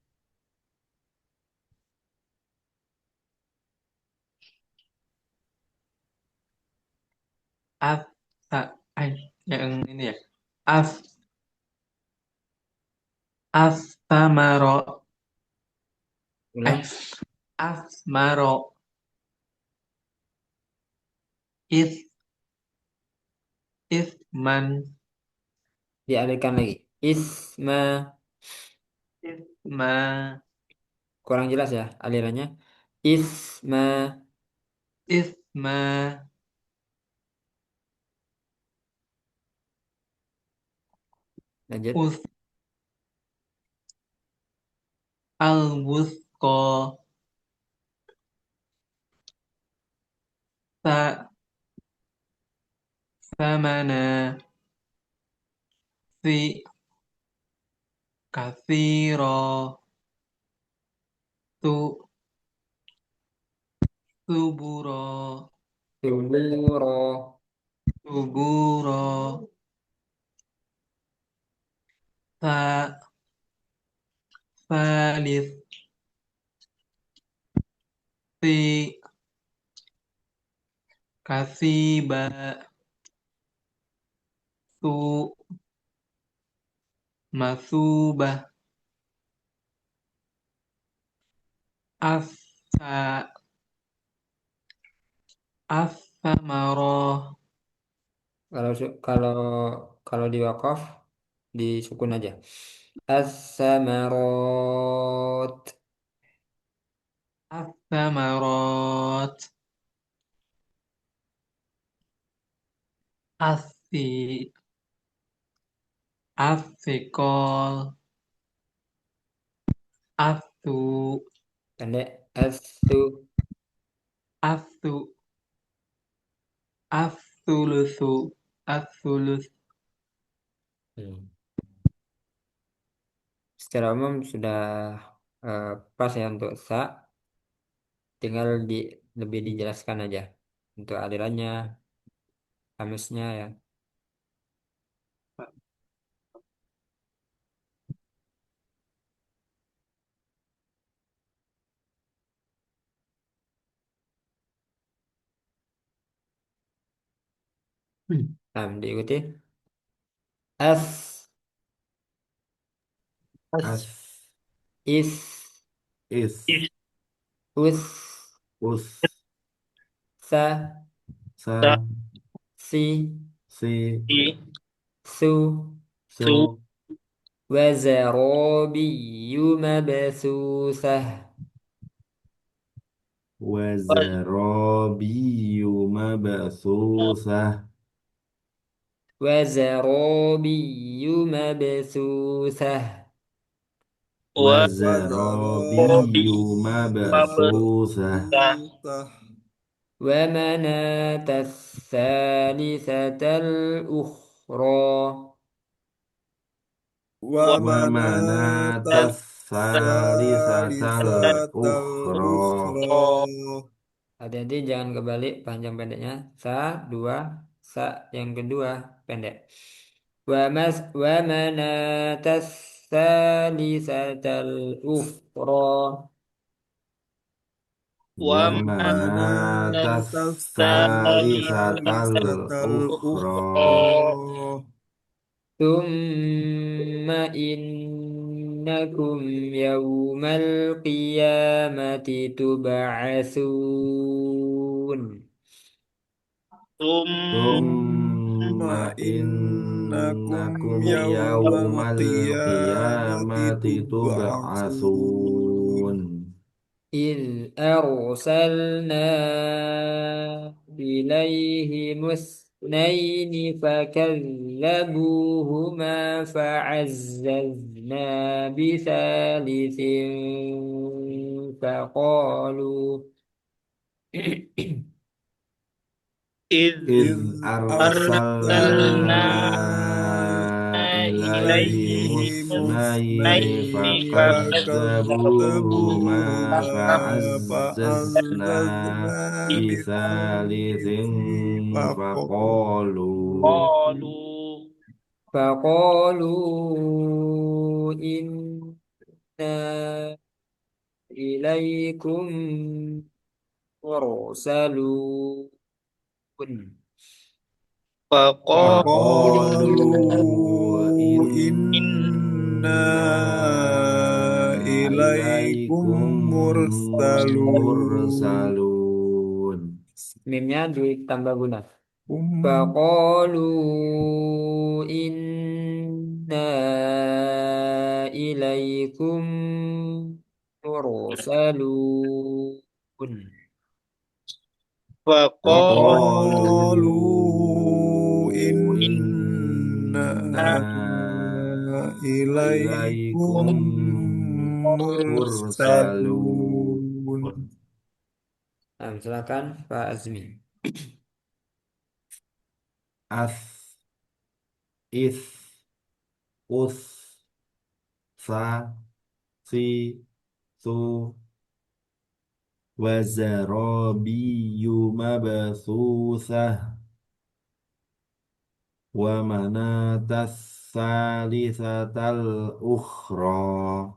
af ay yang ini ya af asmaro Ulang. asmaro is isman Dialihkan lagi. Isma. isma Kurang jelas ya alirannya. Isma. isma Lanjut. us alwusqa sa samana si kathiro tu suburo Suburo. suburo Sa, salis, si, kasiba, su, masubah, asa, as-samarah, Kalau di wakaf disukun aja. As-samarot. as-samarat, asi, as-siqal, asu, Pendek. As-su. asu, as-sulusu, as-sulus. Hmm. Secara umum sudah pas ya untuk sa. Tinggal lebih dijelaskan aja untuk alirannya, kamusnya ya. Nah, diikuti. As, As, is, is, us, us, sa, sa, si, si, su, su, وزرابي مبثوثة وزرابي مبثوثة وزرابي مبثوثة وزرابي مبثوثة مبثوثة ومناة الثالثة الأخرى ومناة ومناة الثالثة الثالثة الأخرى الأخرى hati-hati jangan kebalik panjang pendeknya sa dua sa yang kedua pendek wa manata tsalisatal ukhra ومناة ومناة الثالثة الثالثة الأخرى الأخرى ثم إنكم يوم القيامة تبعثون ثم ثم إنكم إنكم يوم يوم القيامة القيامة تبعثون تبعثون إذ أرسلنا إليهم اثنين فكذبوهما فعززنا بثالث فقالوا إذ إذ أرسلنا أرسلنا إليهم إليهم اثنين اثنين فكذبوهما فكذبوهما فعززنا فعززنا بثالث بثالث فقالوا فقالوا إنا إليكم مرسلون فقالوا فقالوا إنا إنا إليكم إليكم مرسلون مرسلون mimnya ditambah guna Um, فقالوا إنا إليكم مرسلون فقالوا فقالوا إنا إنا إليكم إليكم مرسلون مرسلون Nah, silakan Pak Azmi. as is us sa si su wazarabiyyu mabthusah wa manatas salisatal ukhra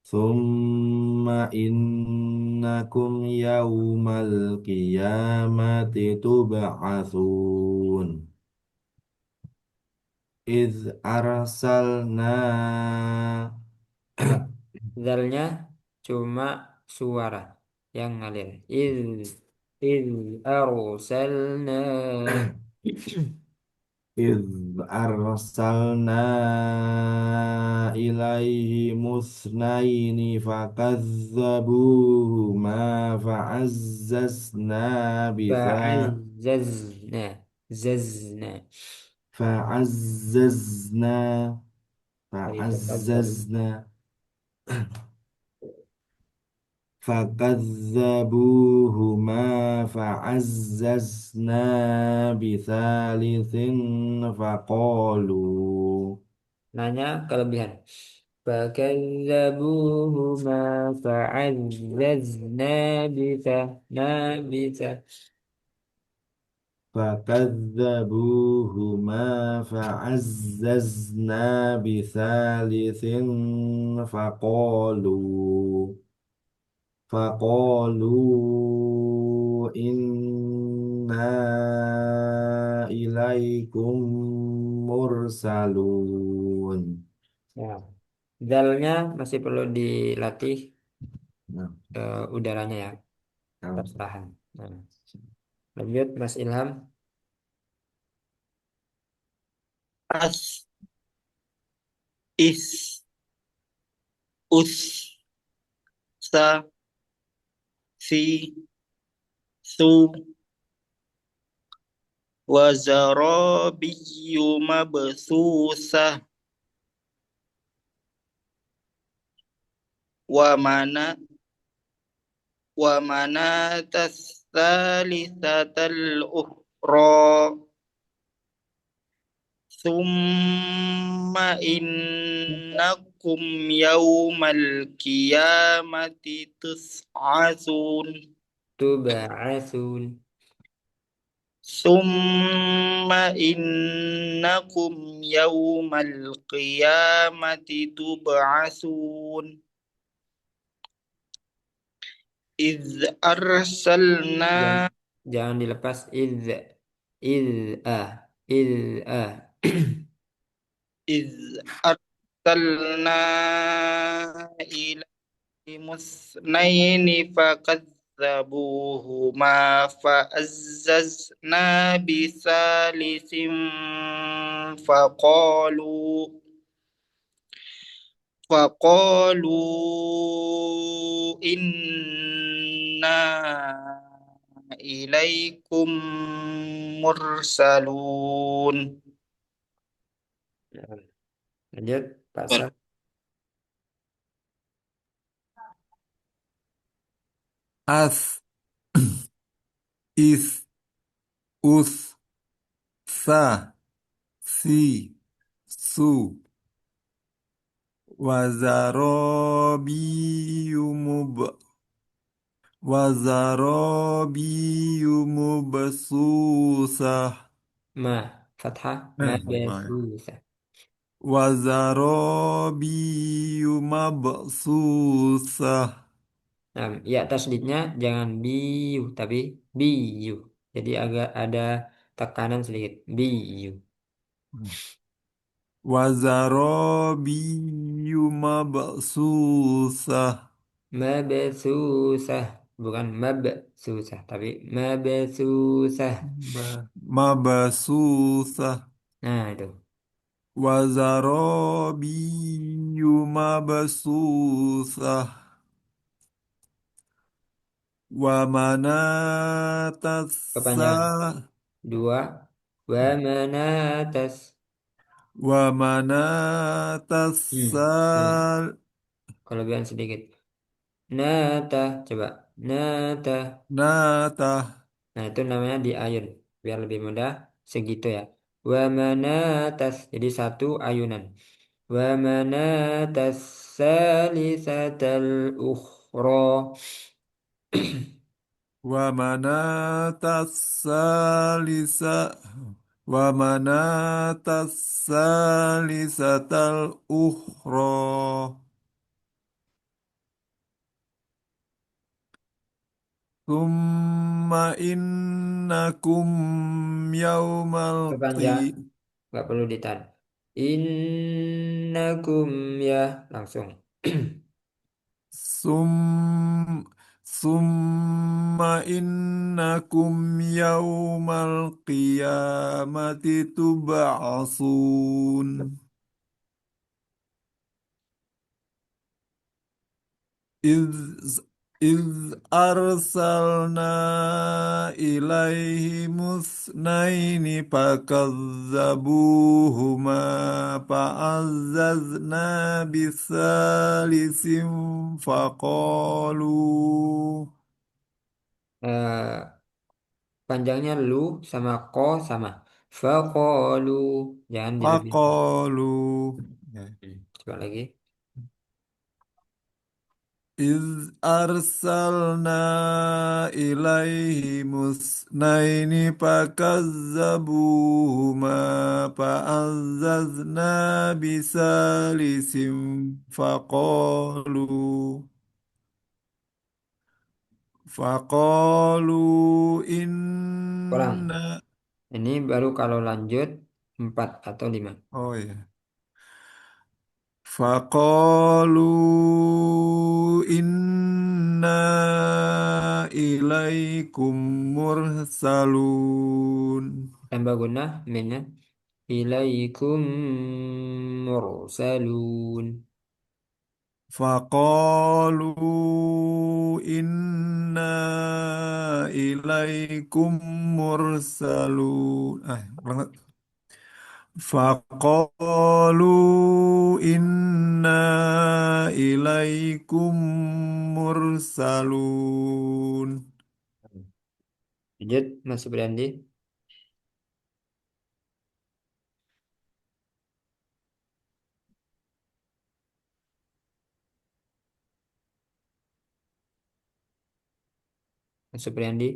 Thumma innakum yawmal qiyamati tub'atsun Iz arsalna Enggak. Zalnya cuma suara yang ngalir. Iz arsalna. إذ أرسلنا إليه مثنين فكذبوهما Fa'azzazna. Zazna. فعززنا Dari fakazzabu. فعززنا فكذبوهما فعززنا بثالث فقالوا Nanya kelebihan. Fakazzabuhuma fa'azzazna bisa. فكذبوهما فعززنا بثالث فقالوا إنا إليكم مرسلون Nah, dalnya masih perlu dilatih Nah, udaranya ya. nah. Tertahan. Nah, lanjut Mas Ilham. As, is, us, sa, si, su, wa zarabiyyu mabsusah, wa mana, wa manatas tsalitsatal ukhra. Summa innakum yawmal qiyamati tus'asun. Tuba'atsun. Summa innakum yawmal qiyamati tub'asun. Iz arsalna Jangan, jangan dilepas iz iz iz arsalna ila musnaini fakadzabuhuma fa'azzazna bisalisim faqalu inna ilaikum mursalun. Nah, lanjut Pak Sam. As, is, us, sa, si, su, wazarobiyumub, wazarobiyumubsusah, Ma fathah ma ma. besusah. Wazarobiyumabsusah, Nah, ya tasdidnya jangan biu tapi biu. Jadi agak ada tekanan sedikit. Biu. wazarobiyumabsusah, Mabesusah. Bukan mabsusah tapi mabesusah. Mabsusah. Nah, itu. Wazarobiyyu mabsusah wa manatasa Kepanjangan. Dua. Wa manatas. wa manatasa Hmm. Kelebihan sedikit. Nata. Coba. Nata. nata Nah, itu namanya di ayun. Biar lebih mudah, segitu ya. Wa manatas. Jadi satu ayunan. Wa manatas salisatal ukhra. wa manatasa lisa ومناة الثالثة الأخرى ثم إنكم يوم Perpanjang, القيامة nggak perlu ditahan. Innakum ya langsung. ثم ثم إنكم يوم القيامة تبعثون إذ إذ أرسلنا إليهم اثنين فكذبوهما فعززنا بثالث فقالوا Eh, Panjangnya lu sama ko sama. Faqalu, jangan dilebihin. فقالوا Coba lagi. إذ أرسلنا إليهم اثنين فكذبوهما فعززنا بثالث فقالوا Kurang. إنا Ini baru kalau lanjut 4 atau 5. oh ya فقالوا إنا إليكم مرسلون Tambah guna minnya. Ilaikum mursalun. فقالوا إنا إليكم مرسلون ulang lagi. فقالوا إنا إليكم مرسلون Lanjut, Mas Supriyandi. Mas Supriyandi.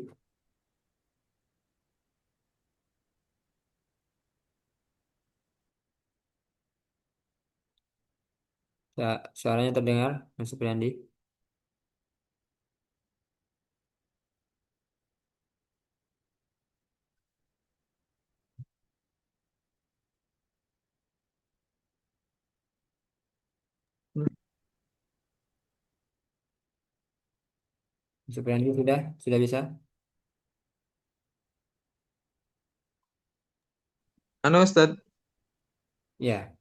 Suaranya terdengar, Mas Supriyandi. Mas Supriyandi sudah bisa? Anu Ustaz, Ya.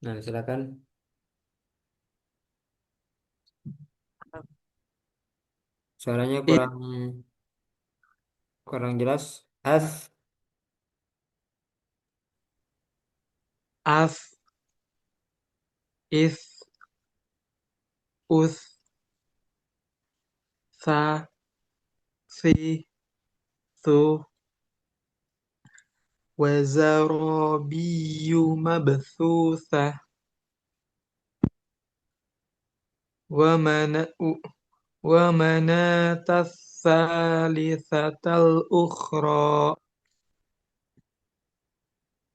Nah, silakan. Suaranya i kurang kurang jelas. af is us sa si su wa zarabiyyu mabthutha wa mana wa manatas salisatal ukhra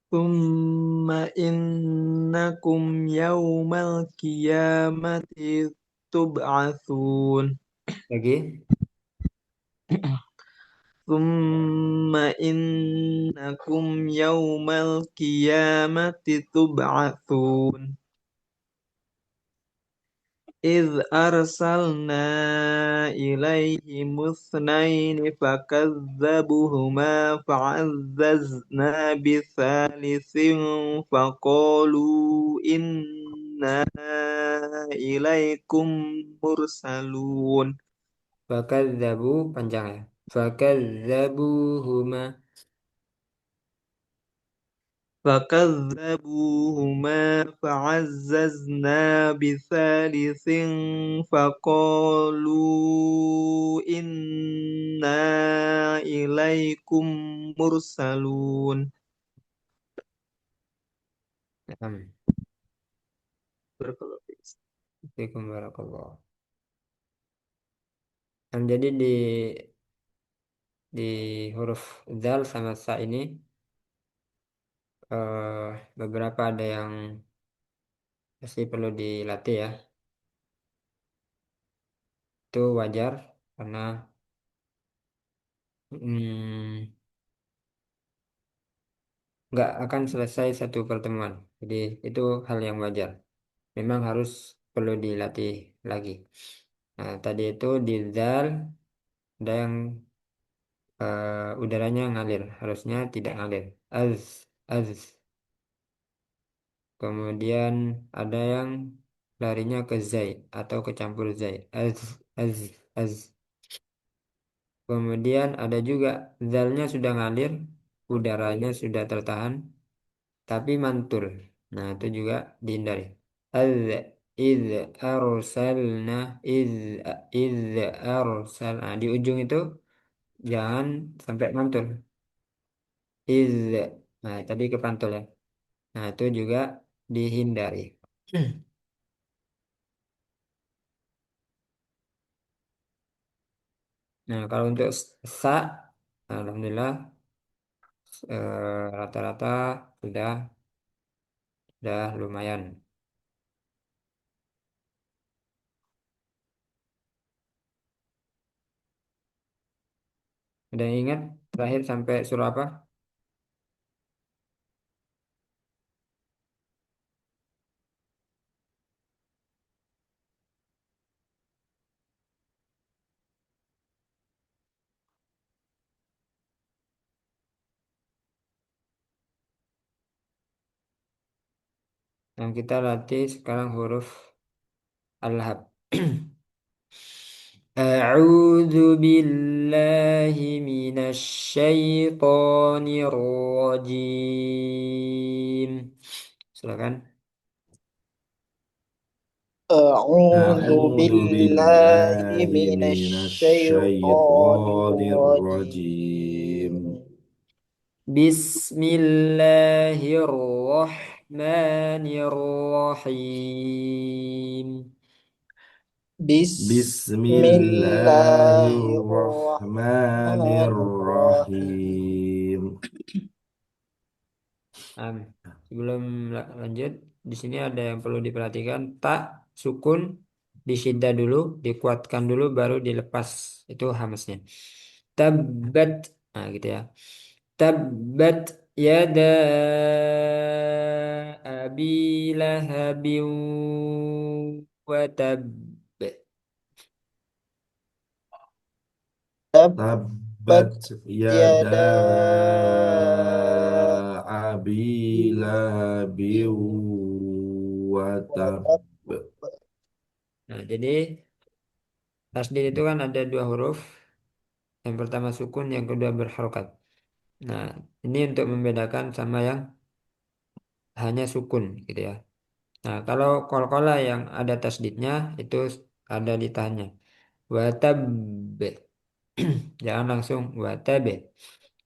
thumma innakum yawmal qiyamati tub'atsun Lagi. thumma innakum yawmal qiyamati tub'atsun إذ أرسلنا إليهم اثنين فكذبوهما فعززنا بثالث فقالوا إنا إليكم مرسلون Fakadzabu panjang ya. Fakadzabuhuma. فكذبوهما فعززنا بثالث فقالوا إنا إليكم مرسلون Naam. Assalamualaikum warahmatullahi wabarakatuh. Jadi di di huruf zal sama sa ini beberapa ada yang pasti perlu dilatih ya. Itu wajar karena hmm, nggak akan selesai satu pertemuan. Jadi itu hal yang wajar. Memang harus perlu dilatih lagi. Nah, tadi itu di zal ada yang udaranya ngalir, harusnya tidak ngalir. Az, az. Kemudian ada yang larinya ke zai atau ke campur zai. Az, az, az. Kemudian ada juga zalnya sudah ngalir, udaranya sudah tertahan, tapi mantul. Nah, itu juga dihindari. Az, iz, arsalna, iz, iz, arsal. Nah, di ujung itu jangan sampai mantul. Iz. Nah, tadi kepantul ya. Nah, itu juga dihindari. Nah, kalau untuk sa, alhamdulillah rata-rata sudah lumayan. Ada yang ingat terakhir sampai surah apa? Yang kita latih sekarang huruf al-hab. A'udzu billahi minasy syaithanir rajim. Silakan. أعوذ أعوذ بالله بالله من من الشيطان الشيطان الرجيم. الرجيم Bismillahirrahmanirrahim. بسم بسم الله الله الرحمن الرحمن الرحيم الرحيم. Nah, sebelum lanjut, di sini ada yang perlu diperhatikan. Tak sukun disyiddah dulu, dikuatkan dulu, baru dilepas. Itu hamasnya. Tabbat, nah gitu ya. Tabbat yada abi lahabin wa tab. تبت تبت يدا يدا أبي لهب وتب. وتب Nah, jadi tasdid itu kan ada dua huruf. Yang pertama sukun, yang kedua berharokat. Nah, ini untuk membedakan sama yang hanya sukun gitu ya. Nah, kalau qalqalah yang ada tasdidnya itu ada ditahannya. Watab. Jangan langsung watabe.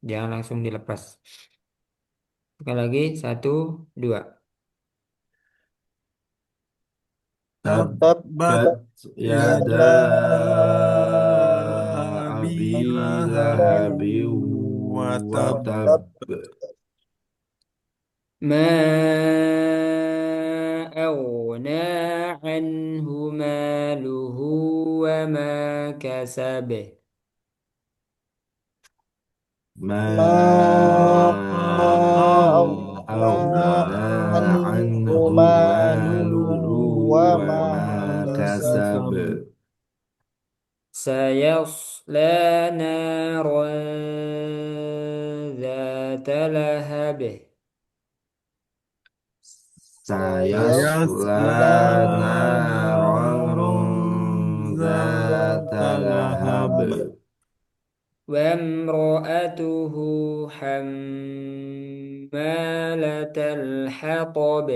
Jangan langsung dilepas. Sekali lagi, satu, dua. Tabbat تبت تبت يدا yada يدا abi أبي لهب لهب lahabin wa tab. وتب. وتب ما أغنى عنه ماله وما كسب. ما ما أغنى أغنى عنه عنه ماله ماله وما وما كسب كسب. سيصلى نارا ذات لهب. سيصلى سيصلى Sayasla نارا naron ذات zata لهب. lahab. وامرأته حمالة الحطب.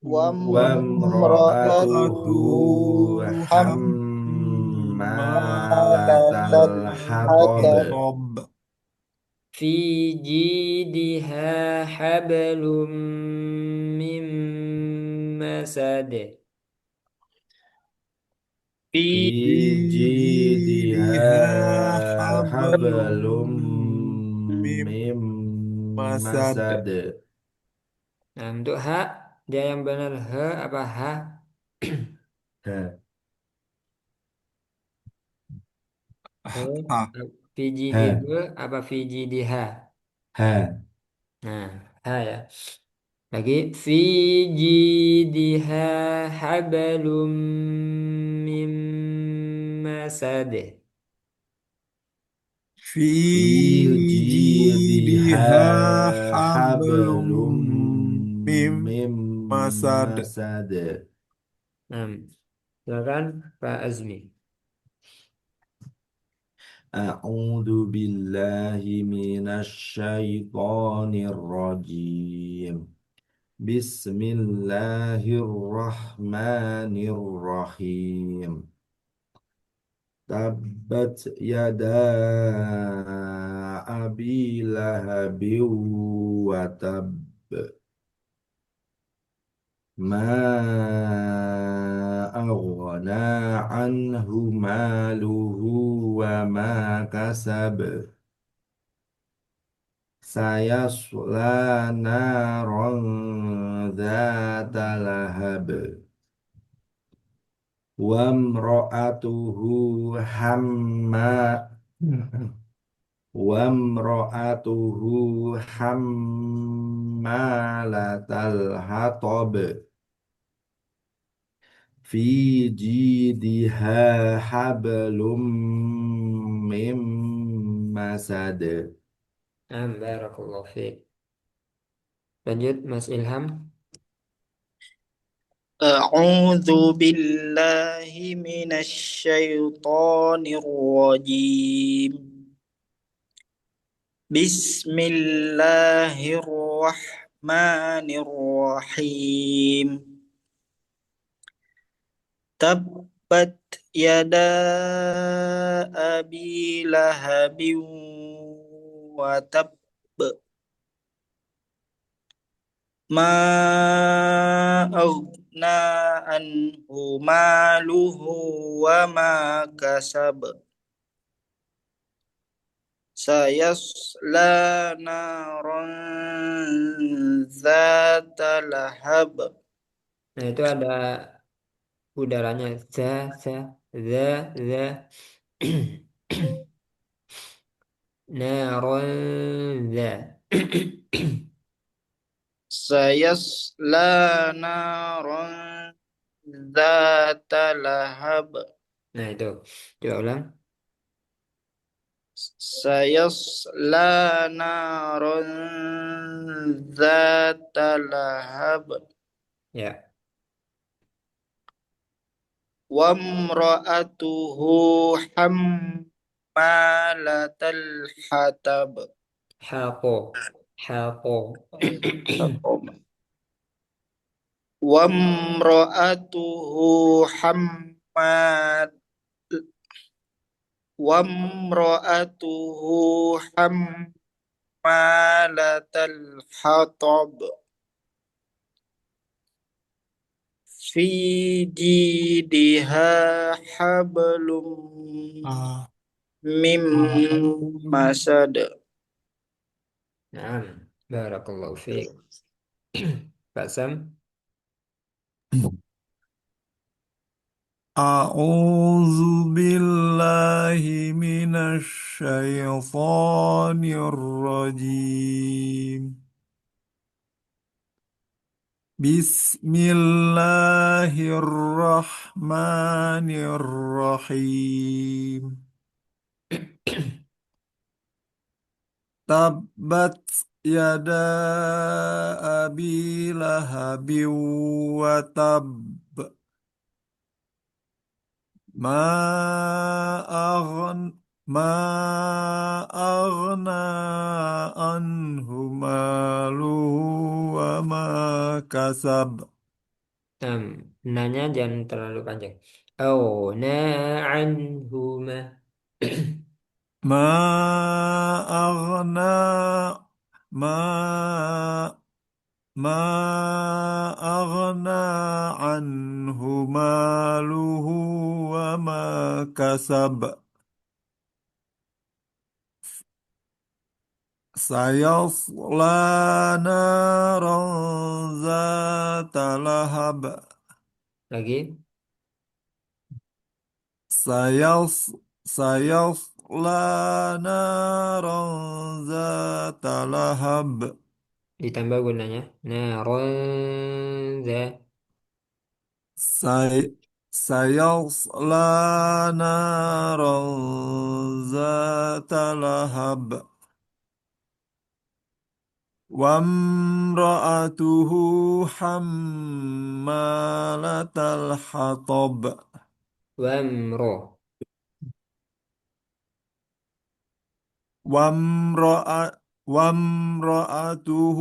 وامرأته وامرأته Ra'atuhu حمالة حمالة الحطب. الحطب hatab. في جيدها حبل من مسد. في في جيدها Fijiha hablum mim mim masad. masad. Nah, untuk ha, dia yang benar he apa ha? Ha, He, Ha. Fiji di ha, he apa Fiji di ha? ha. Nah, ha ya. Lagi Fiji di ha hablum mim masad. Fi Fi jidha jidiha hablum hablum mim mim masad. masad. Nah, silakan Pak Azmi. A'udzu billahi minasy syaithanir rajim. Bismillahirrahmanirrahim. Tabbat yada abi lahabin wa tab. Ma aghna anhu maluhu wa ma kasab. Sayasla naran dzata lahab. Wa mra'atuhu hamma wa mra'atuhu hammalatal hatab. Fi jidha hablum mim masad. Nah, barakallahu fiik. Lanjut Mas Ilham. أعوذ بالله من الشيطان الرجيم بسم الله الرحمن الرحيم تبت يدا أبي لهب وتب ما أغنى عنه ماله وما كسب سيصلى نارا ذات لهب. Nah, itu ada udaranya za za naron za. سيصلى نارا ذات لهب. Nah, itu. Coba ulang. سيصلى نارا ذات لهب Ya. وامرأته حمالة الحطب. Haqo. Haqo. وامرأته حمالة وامرأته حمالة الحطب في جيدها حبل Ah. من مسد. Nah, barakallahu fiik. Pak Sam. أعوذ بالله من الشيطان الرجيم بسم الله الرحمن الرحيم تبت يدا أبي لهب وتب ما أغنى عنه ماله وما كسب. Nanya jangan terlalu panjang. Oh, anhuma. ما أغنى ما ما أغنى عنه ماله وما كسب سيصلى نارا ذات لهب Lagi. سيص سيصلى نارا ذات لهب Ditambah gunanya. Naronza. سي سيصلى نارا ذات لهب وامرأته حمالة الحطب Wamro. وامرأة وامرأته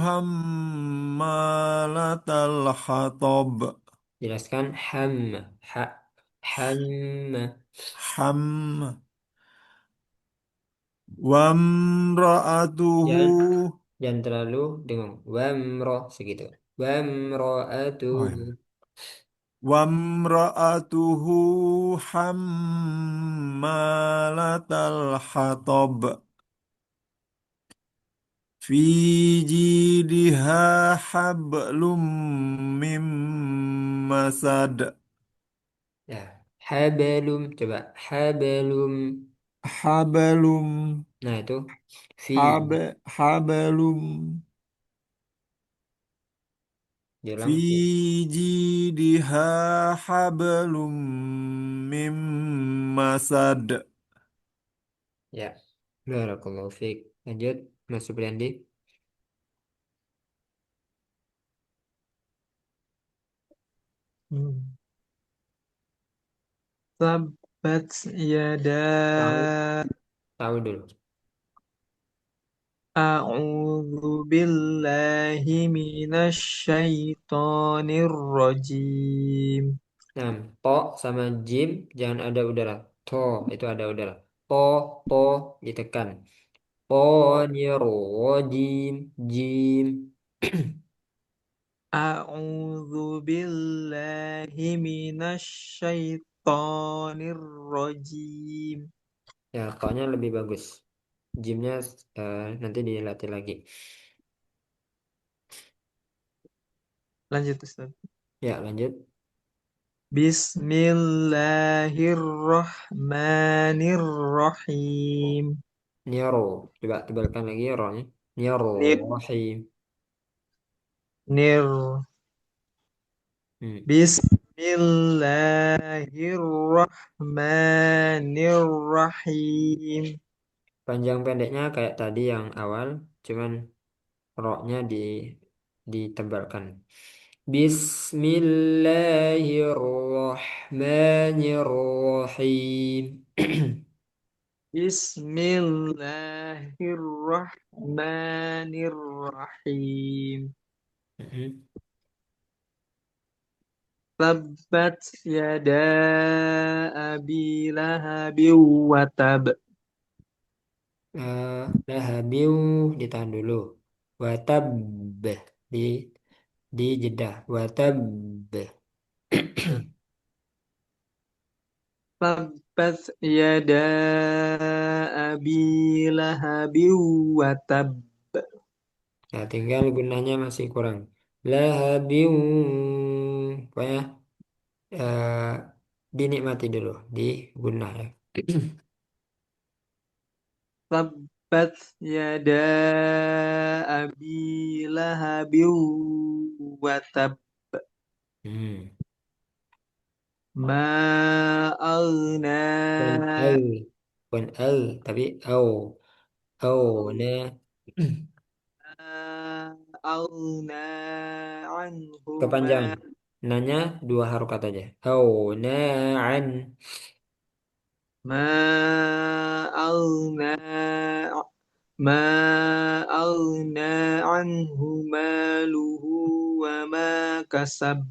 حمالة الحطب Jelaskan ham. Ha. Ham. حم وامرأته Jangan, jangan terlalu dengung. Wamro segitu. oh Wamro'atuhu. ya. وامرأته حمالة الحطب في جيدها حبل من مسد Ya. Habalum. Coba. Habalum. حبل Nah itu. Fi. حبل في Diulang. جيدها حبل من مسد Ya. Barakallahu fiik. Lanjut. Mas Supriyandi. Hmm. Tabat yada Tahu. Tahu dulu. a'udzu billahi minasy syaithanir rajim. Nah, to sama jim jangan ada udara. To itu ada udara. To, to ditekan. To nyero jim, jim. A'udzu billahi minasy syaithanir rajim. Ya, to-nya lebih bagus. Jimnya nanti dilatih lagi. Lanjut Ustaz. Ya, lanjut. Bismillahirrahmanirrahim. Nyero. Coba tebalkan lagi ro-nya. Nyero Nir, rahim. nir. Hmm. Bismillahirrahmanirrahim. Panjang pendeknya kayak tadi yang awal, cuman ro-nya ditebalkan. Bismillahirrahmanirrahim. Bismillahirrahmanirrahim. Mhm. Tabbat yada abi lahabin wa tab. Lahabiu ditahan dulu. Watab di di jeda. Watab. Tabbat yada abi lahabin wa tab. Nah, tinggal gunanya masih kurang. Lahabiu. Pokoknya eh, dinikmati dulu di guna ya. Tabbat yada abi lahabin wa tab. Hmm. Ma Bukan aghna al, bukan al, tapi au, au, nah, aghna anhu ma kepanjangan. Nanya dua harokat aja. Au, na'an, ma aghna ma aghna anhu maluhu wa ma kasab.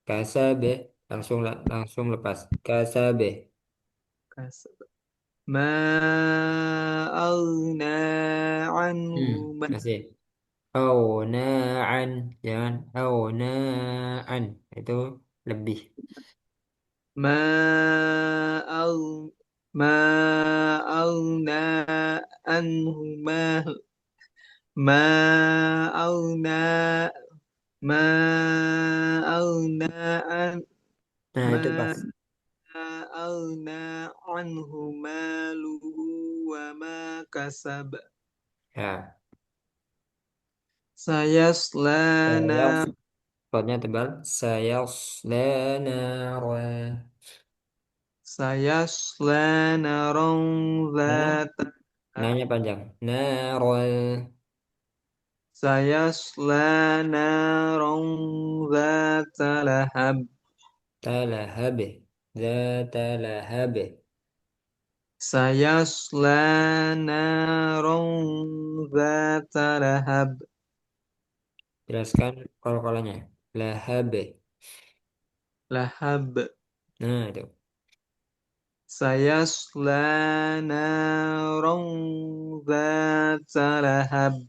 kasabe, langsung lepas. Kasabe, Kasab. Ma aghna hmm, anhu masih. Au, na'an, jangan au, na'an, itu lebih. ma أغ ما أغنى عنه ma auna ma auna an Nah, ma itu pas. auna anhu maluhu wa ma kasab Ya. sayasla Saya nar Spotnya tebal. Sayasla nara. sayasla naron Nah, zata nanya panjang. Nara. sayasla naron zata lahab Talahab. Zata lahab. sayasla naron zata lahab Jelaskan kol-kolanya. Lahab. lahab Nah, itu. sayasla naron zata lahab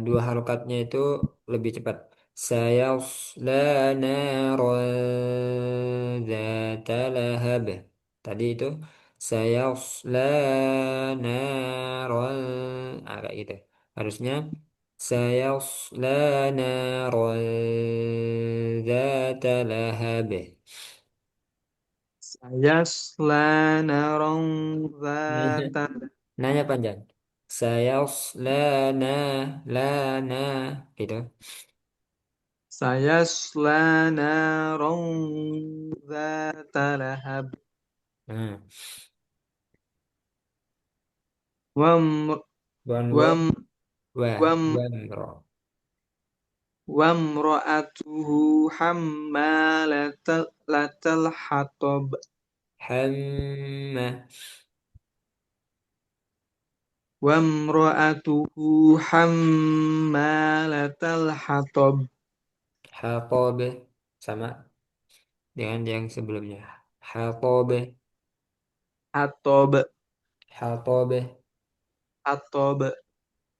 Dua harokatnya itu lebih cepat. Sayasla naran zata lahab. Tadi itu sayasla naran kayak gitu. Harusnya sayasla naran zata lahab. sayasla naron Nanya, zata nanya panjang. Sayasla na lana gitu. sayasla naron zata lahab Nah, wam one word wam wah wam one row. wamra'atuhu hammalatal hatab Hamma wamra'atuhu hammalatal hatab haqabe sama dengan yang sebelumnya. Haqabe hatab haqabe. hatab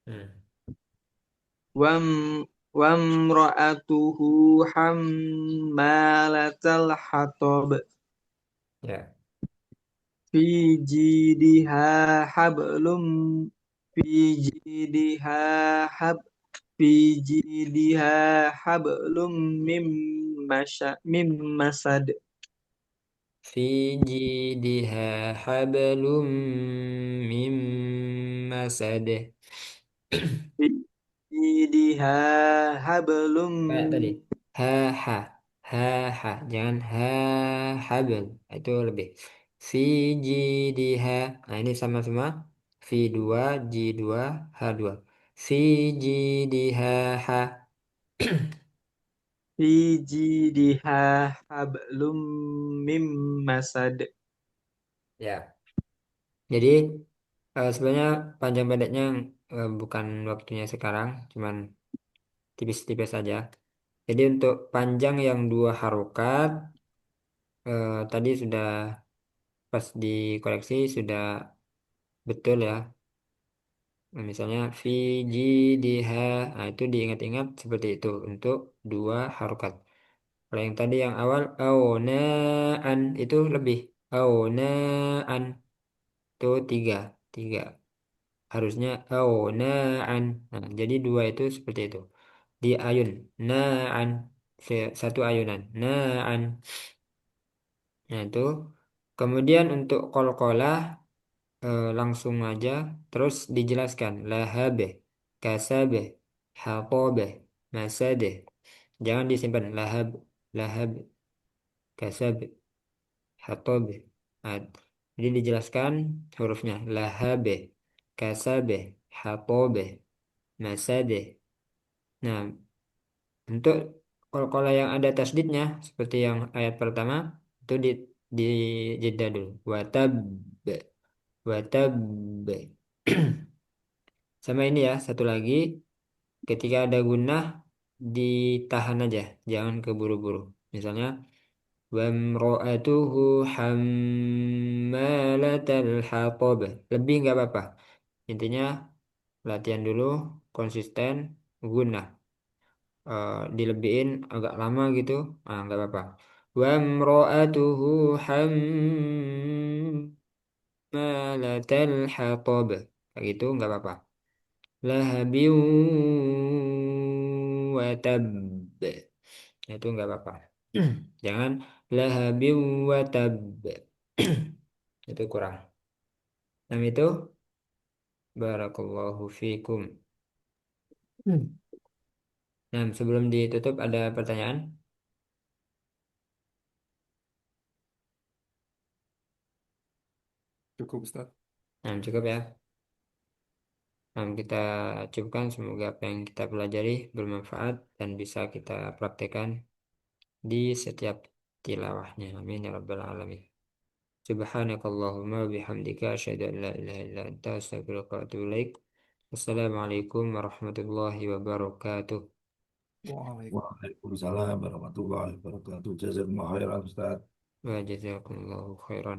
Hmm. wam wamra'atuhu hammalatal hatab Ya. fi jidiha hablum fi jidiha hab fi jidiha hablum mim masad Fi jidiha hablum mim masad. fi jidiha hablum Kayak tadi. Ha ha ha ha jangan ha habl itu lebih. Fi jidiha. Nah, ini sama semua. Fi dua ji dua h dua. Fi jidiha ha. fi jidiha hablum mim masad Ya. Jadi sebenarnya panjang pendeknya bukan waktunya sekarang, cuman tipis-tipis saja. Jadi untuk panjang yang dua harokat tadi sudah pas dikoreksi sudah betul ya. Nah, misalnya fi jidiha, nah itu diingat-ingat seperti itu untuk dua harokat. Kalau yang tadi yang awal aunaan itu lebih aunaan itu tiga tiga harusnya aunaan. Nah, jadi dua itu seperti itu. Di ayun naan satu ayunan naan. Nah itu. Kemudian untuk qalqalah langsung aja terus dijelaskan lahabe kasabe haqabe masade. Jangan disimpan lahab lahab kasabe haqabe. Nah, jadi dijelaskan hurufnya lahabe kasabe haqabe masade. Nah, untuk qalqalah yang ada tasdidnya seperti yang ayat pertama itu di jeda dulu. Watab. Sama ini ya, satu lagi. Ketika ada gunnah, ditahan aja. Jangan keburu-buru. Misalnya, wamro'atuhu hammalatal hatab. Lebih nggak apa-apa. Intinya, latihan dulu, konsisten, gunnah. Dilebihin agak lama gitu, nggak apa-apa. Wamro'atuhu hammalatal hatab. kayak gitu nggak apa-apa. Lahabi wa tab. Itu nggak apa-apa. Jangan lahabi wa tab. Itu kurang. Nah itu barakallahu fikum. Nah, sebelum ditutup ada pertanyaan? Cukup Ustaz. Nah, cukup ya. Nah, kita cukupkan. Semoga apa yang kita pelajari bermanfaat dan bisa kita praktekkan di setiap tilawahnya. Amin ya rabbal alamin. Subhanakallahumma wa bihamdika asyhadu an la ilaha illa anta astaghfiruka wa atubu ilaik. Wassalamualaikum warahmatullahi wabarakatuh. Waalaikumsalam. Waalaikumsalam warahmatullahi wabarakatuh. Jazakumullah khairan Ustaz. Wa jazakumullahu khairan.